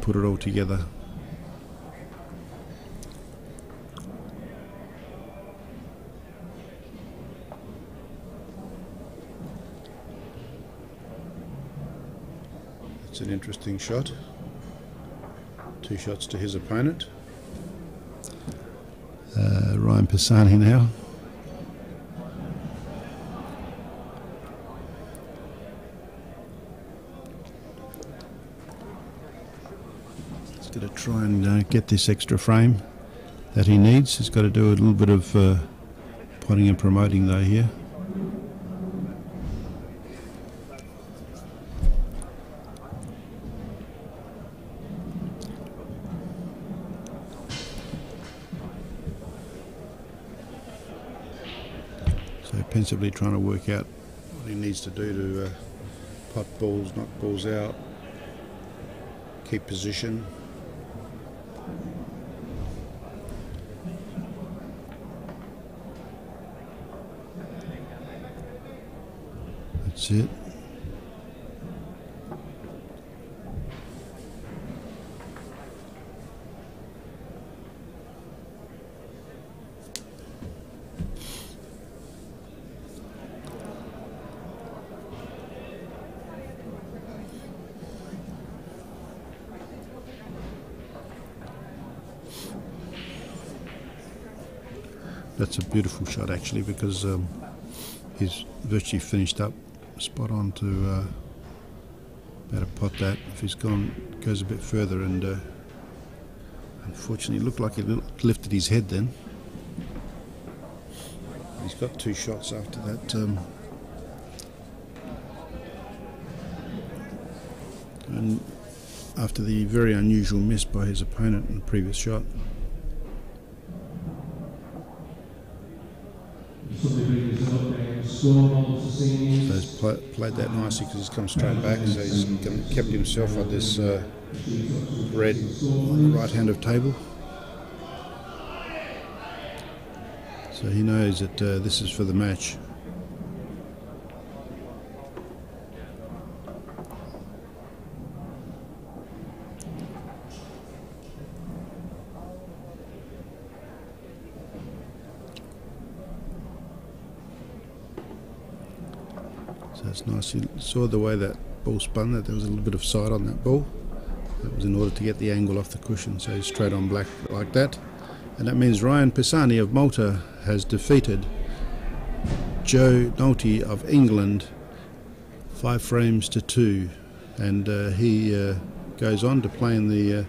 Speaker 1: put it all together. It's an interesting shot. 2 shots to his opponent. Pisani now. He's got to try and get this extra frame that he needs. He's got to do a little bit of potting and promoting though here. So pensively trying to work out what he needs to do to pot balls, knock balls out, keep position. That's it. That's a beautiful shot actually, because he's virtually finished up spot on to better pot that. If he's goes a bit further, and unfortunately it looked like he lifted his head then. He's got 2 shots after that. And after the very unusual miss by his opponent in the previous shot. So he's played that nicely because he's come straight back, so he's kept himself on this red on the right hand of table. So he knows that this is for the match. So it's nice. You saw the way that ball spun, that there was a little bit of side on that ball. That was in order to get the angle off the cushion, so he's straight on black like that. And that means Ryan Pisani of Malta has defeated Joe Nulty of England 5 frames to 2. And he goes on to play in the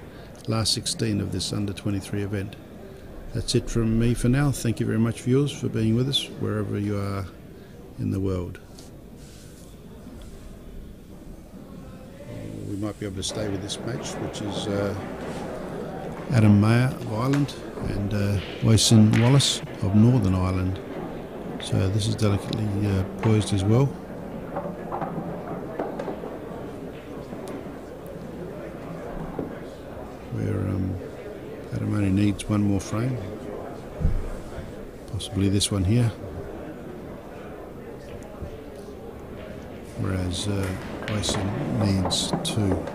Speaker 1: last 16 of this under-23 event. That's it from me for now. Thank you very much, viewers, for being with us wherever you are in the world. We might be able to stay with this match, which is Adam Mayer of Ireland and Wallace of Northern Ireland. So this is delicately poised as well. Where Adam only needs one more frame, possibly this one here, whereas Wallace needs 2.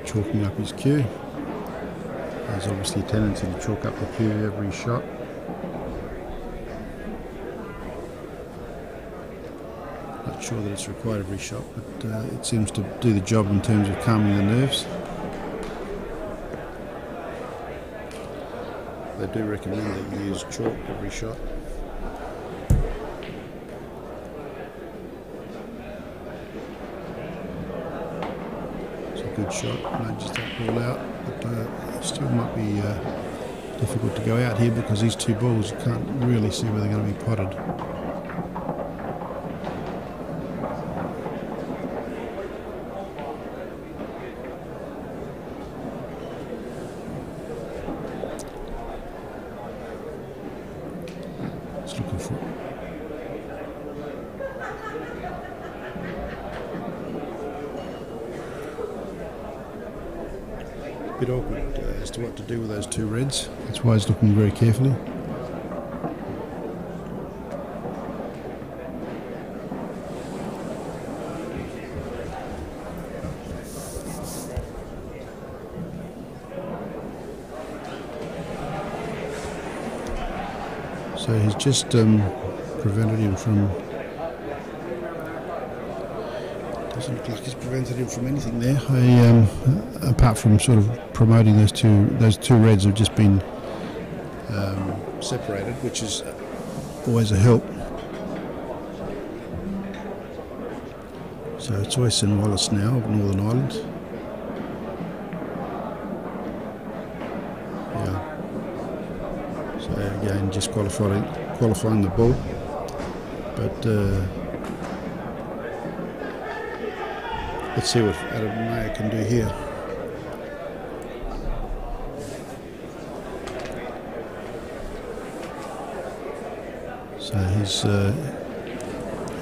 Speaker 1: Chalking up his cue. There's obviously a tendency to chalk up the cue every shot. Not sure that it's required every shot, but it seems to do the job in terms of calming the nerves. They do recommend that you use chalk every shot. Good shot, nudges that ball out, but it still might be difficult to go out here because these 2 balls, you can't really see where they're going to be potted. Just looking for it. A bit awkward as to what to do with those 2 reds. That's why he's looking very carefully. So he's just prevented him from. Doesn't look like he's prevented him from anything there. Apart from sort of promoting those two reds have just been separated, which is always a help. So it's Wallace and Wallace now of Northern Ireland. Yeah. So again, just qualifying the ball, but. Let's see what Adam Mayer can do here. So he's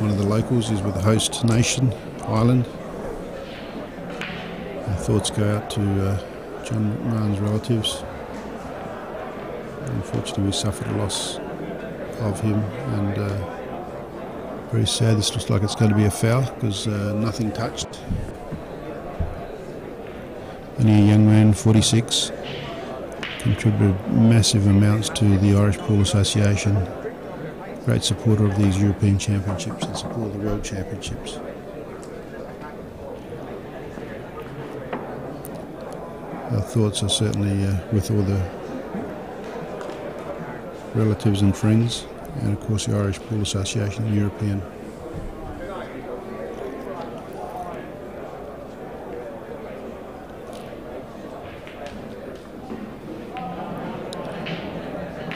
Speaker 1: one of the locals. He's with the host nation, Ireland. Our thoughts go out to John McMahon's relatives. Unfortunately, we suffered a loss of him, and very sad. This looks like it's going to be a foul because nothing touched. Only a young man, 46, contributed massive amounts to the Irish Pool Association. Great supporter of these European Championships and supporter of the World Championships. Our thoughts are certainly with all the relatives and friends, and of course the Irish Pool Association and European.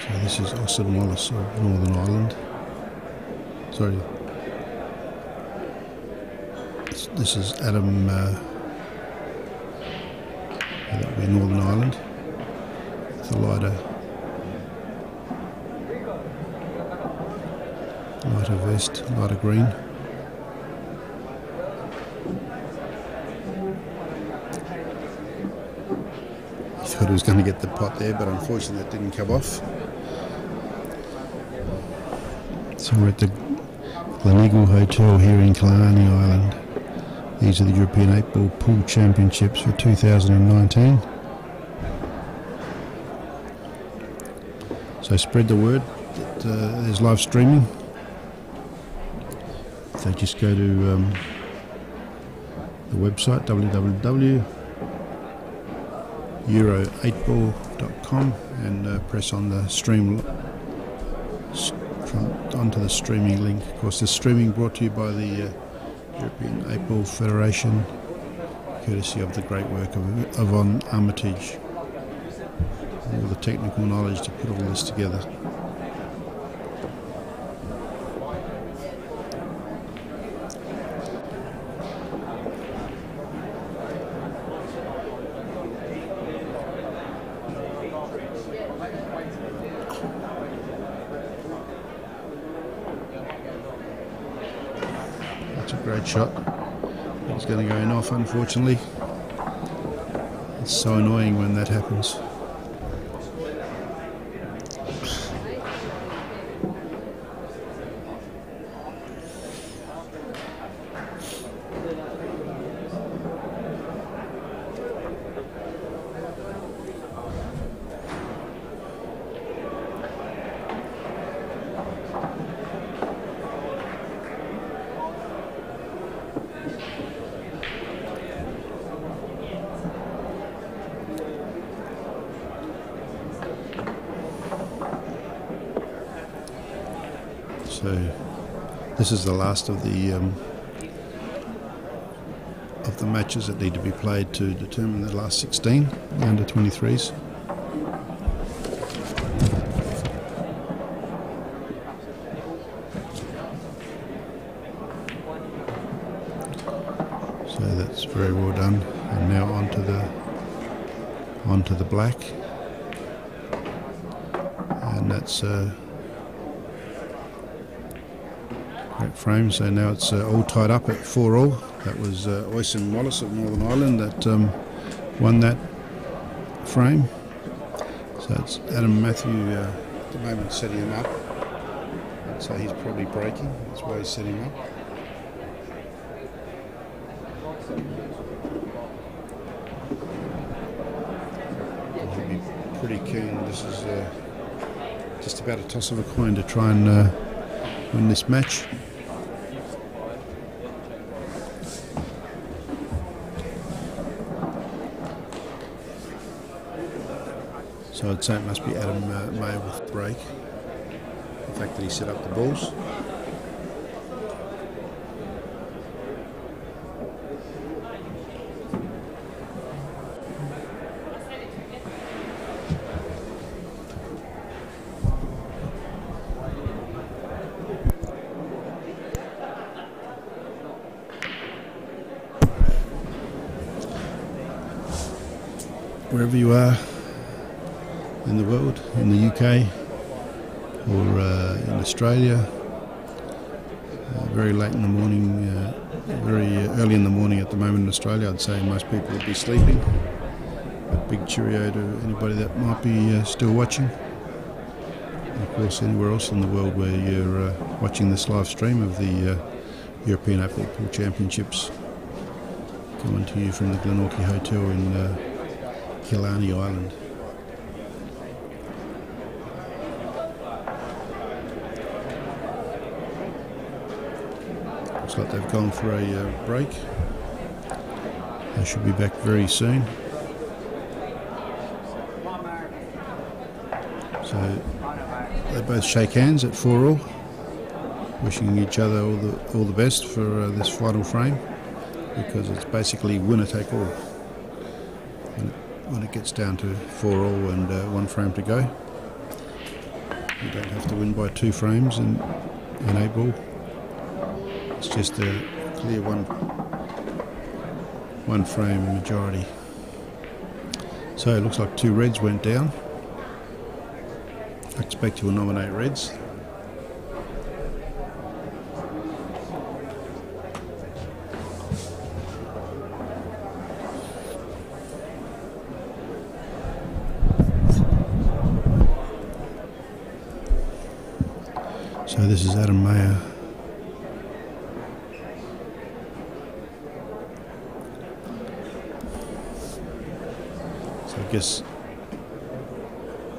Speaker 1: So this is Wallace of Northern Ireland. Sorry. This is Adam, that would be Northern Ireland, with a lighter vest, lighter green. He thought he was going to get the pot there, but unfortunately that didn't come off. So we're at the Gleneagle Hotel here in Killarney, Ireland. These are the European 8-Ball Pool Championships for 2019. So spread the word that there's live streaming. So just go to the website www.euro8ball.com and press on the stream onto the streaming link. Of course, this streaming brought to you by the European 8-Ball Federation, courtesy of the great work of Yvonne Armitage. All the technical knowledge to put all this together. That's a great shot. It's going to go in off, unfortunately. It's so annoying when that happens. So this is the last of the matches that need to be played to determine the last 16, the under 23s. So that's very well done. And now onto the black, and that's great frame. So now it's all tied up at 4-all. That was Wallace of Northern Ireland that won that frame. So it's Adam Matthew at the moment setting him up. So he's probably breaking. That's why he's setting him up. And he'll be pretty keen. This is just about a toss of a coin to try and win this match. So I'd say it must be Adam Mayer with break. The fact that he set up the balls. Wherever you are in the world, in the UK or in Australia, very late in the morning, very early in the morning at the moment in Australia. I'd say most people would be sleeping, but big cheerio to anybody that might be still watching. And of course anywhere else in the world where you're watching this live stream of the European 8-Ball Pool Championships coming to you from the Nulty Hotel in Killarney, Ireland. Looks like they've gone for a break. They should be back very soon. So they both shake hands at 4-all, wishing each other all the best for this final frame, because it's basically winner take all when it gets down to 4-all and one frame to go. You don't have to win by 2 frames in 8-ball. It's just a clear one frame majority. So it looks like 2 reds went down. I expect he'll nominate reds. So this is Adam Mayer. So I guess,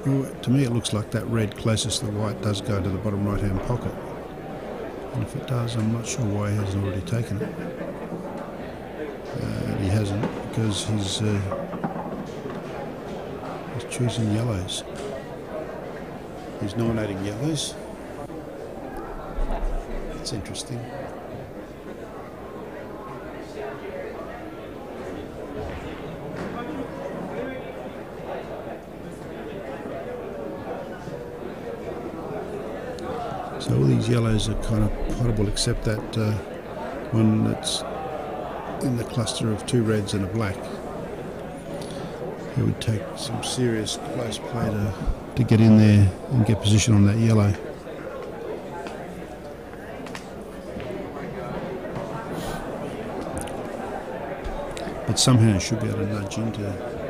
Speaker 1: well, to me it looks like that red closest to the white does go to the bottom right hand pocket. And if it does, I'm not sure why he hasn't already taken it. He hasn't, because he's choosing yellows. He's nominating yellows. That's interesting. So all these yellows are kind of potable except that one that's in the cluster of 2 reds and a black. It would take some serious close play to get in there and get position on that yellow. But somehow he should be able to nudge into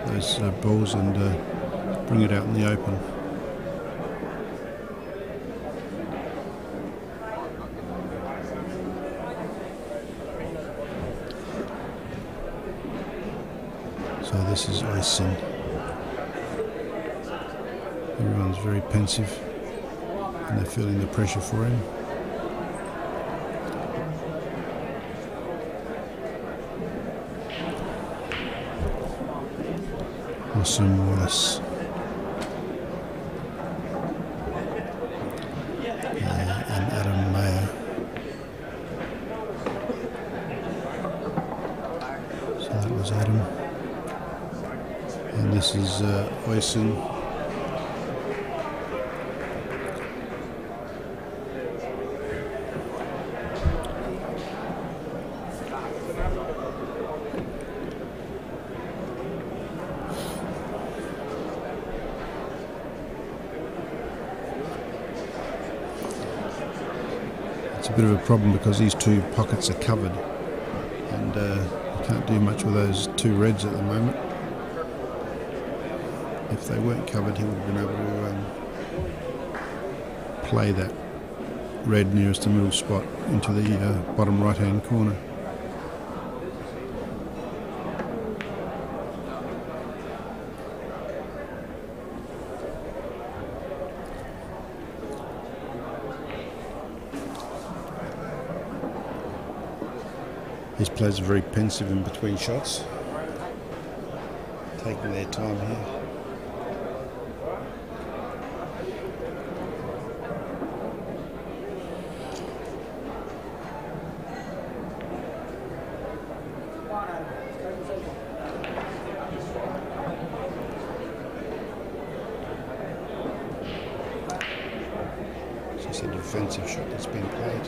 Speaker 1: those balls and bring it out in the open. So this is icing. Everyone's very pensive and they're feeling the pressure for him. Awesome Wallace. And Adam Mayer. So that was Adam. And this is Oysen. It's a bit of a problem because these 2 pockets are covered and you can't do much with those 2 reds at the moment. If they weren't covered, he would have been able to play that red nearest the middle spot into the bottom right hand corner. These players are very pensive in between shots, taking their time here. It's just a defensive shot that's been played.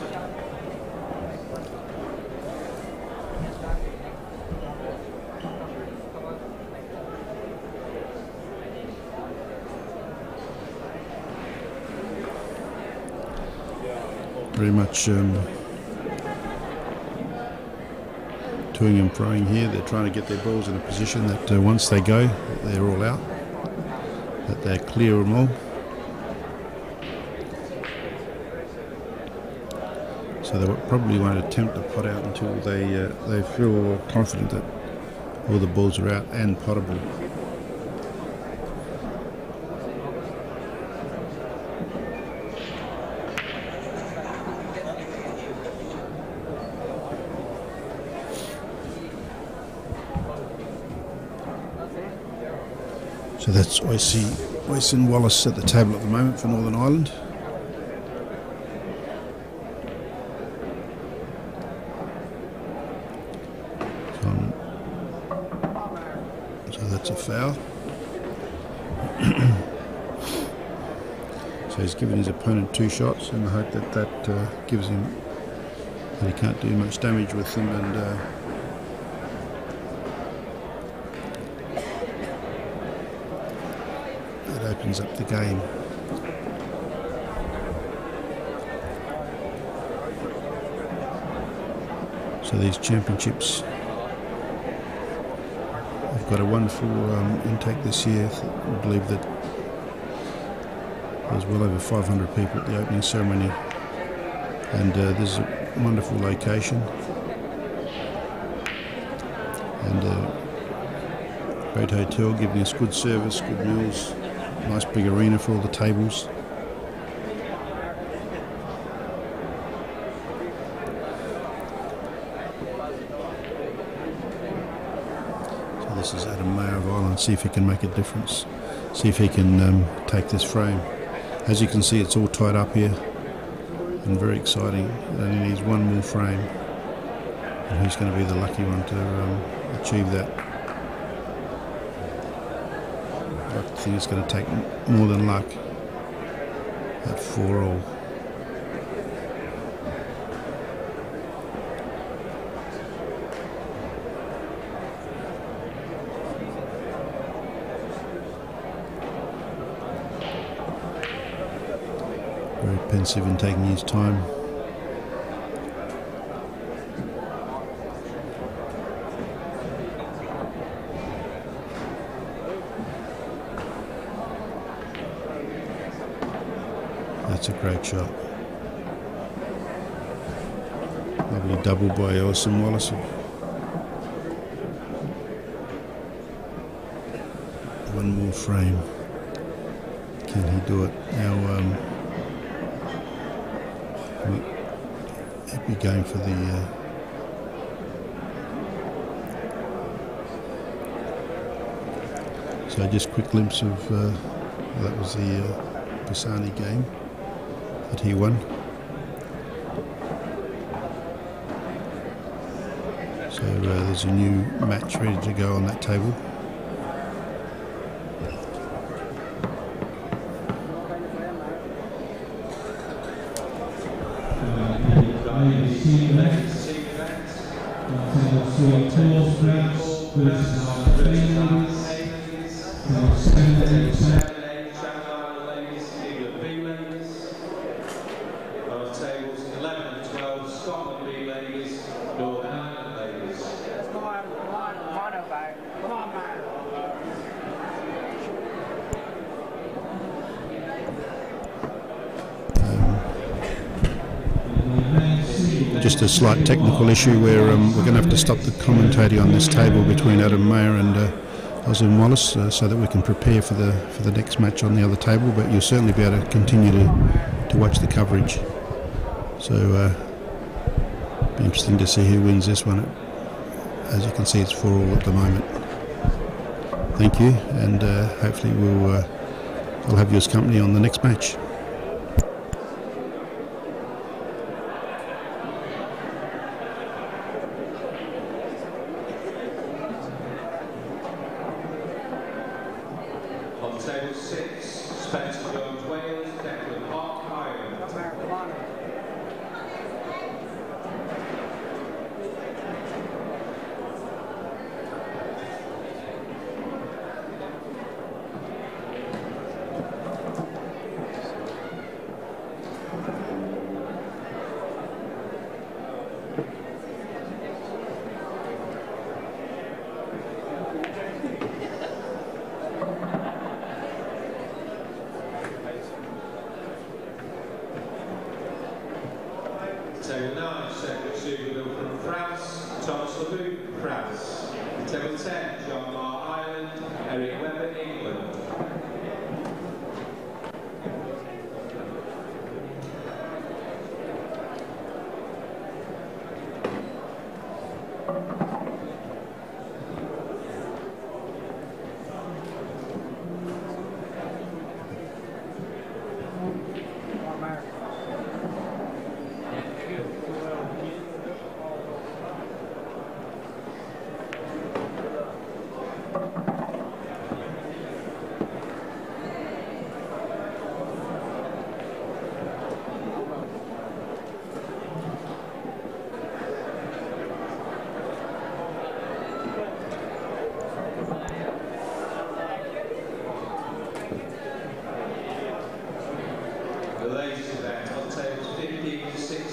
Speaker 1: Very much toing and froing here. They're trying to get their balls in a position that once they go, they're all out, that they clear them all. So they probably won't attempt to pot out until they feel confident that all the balls are out and potable. So that's Oysen Wallace at the table at the moment for Northern Ireland. So that's a foul. So he's given his opponent 2 shots in the hope that that gives him and he can't do much damage with them, and it opens up the game. So these championships have got a wonderful intake this year. I believe that there's well over 500 people at the opening ceremony, and there's a wonderful location and a great hotel giving us good service, good meals, nice big arena for all the tables. So this is Adam Mayer of Ireland. See if he can make a difference, see if he can take this frame. As you can see, it's all tied up here and very exciting, and he needs one more frame, and he's going to be the lucky one to achieve that. I think it's going to take more than luck at 4-all. Very pensive and taking his time. That's a great shot. Lovely double by Wallace. One more frame. Can he do it? Now he'd be going for the so just a quick glimpse of that was the Pisani game that he won. So there's a new match ready to go on that table. Just a slight technical issue where we're going to have to stop the commentating on this table between Adam Mayer and Wallace so that we can prepare for the next match on the other table, but you'll certainly be able to continue to watch the coverage. So be interesting to see who wins this one. As you can see, it's 4-all at the moment. Thank you, and hopefully I'll have you as company on the next match.
Speaker 2: On table 6, Spencer Jones, Wales, Declan Hart, Ireland.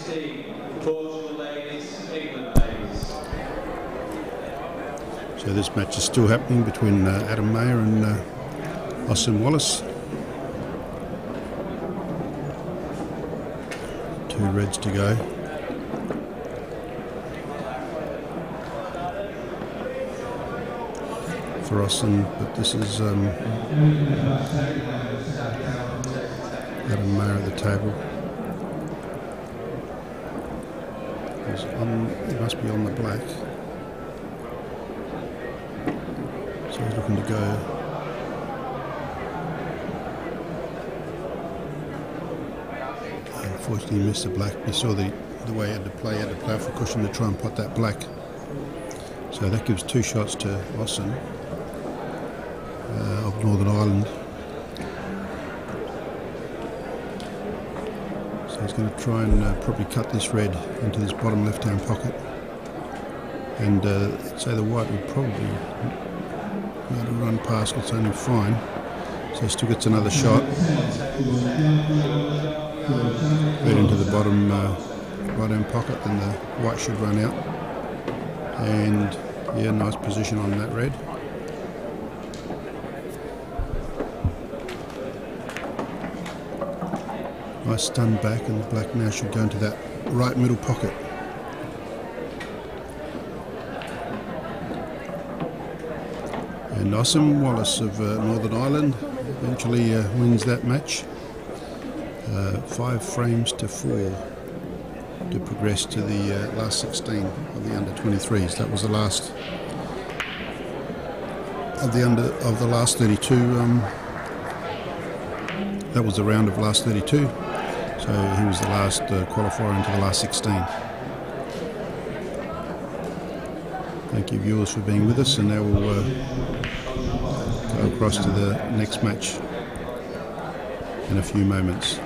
Speaker 3: Portugal ladies, England ladies.
Speaker 1: So this match is still happening between Adam Mayer and Austin Wallace. 2 reds to go. For Austin, but this is Adam Mayer at the table. He must be on the black. So he's looking to go. Unfortunately, he missed the black. You saw the way he had to play for cushion to try and pot that black. So that gives 2 shots to Austin of Northern Ireland. So he's going to try and probably cut this red into this bottom left-hand pocket. And say the white would probably be able to run past, it's only fine. So he still gets another shot. Red into the bottom right-hand pocket, then the white should run out. And yeah, nice position on that red. Nice stun back, and the black now should go into that right middle pocket. And Austin Wallace of Northern Ireland eventually wins that match. 5 frames to 4 to progress to the last 16 of the under-23s. That was the last of the last 32. That was the round of last 32. So he was the last qualifier into the last 16. Thank you, viewers, for being with us, and now we'll go across to the next match in a few moments.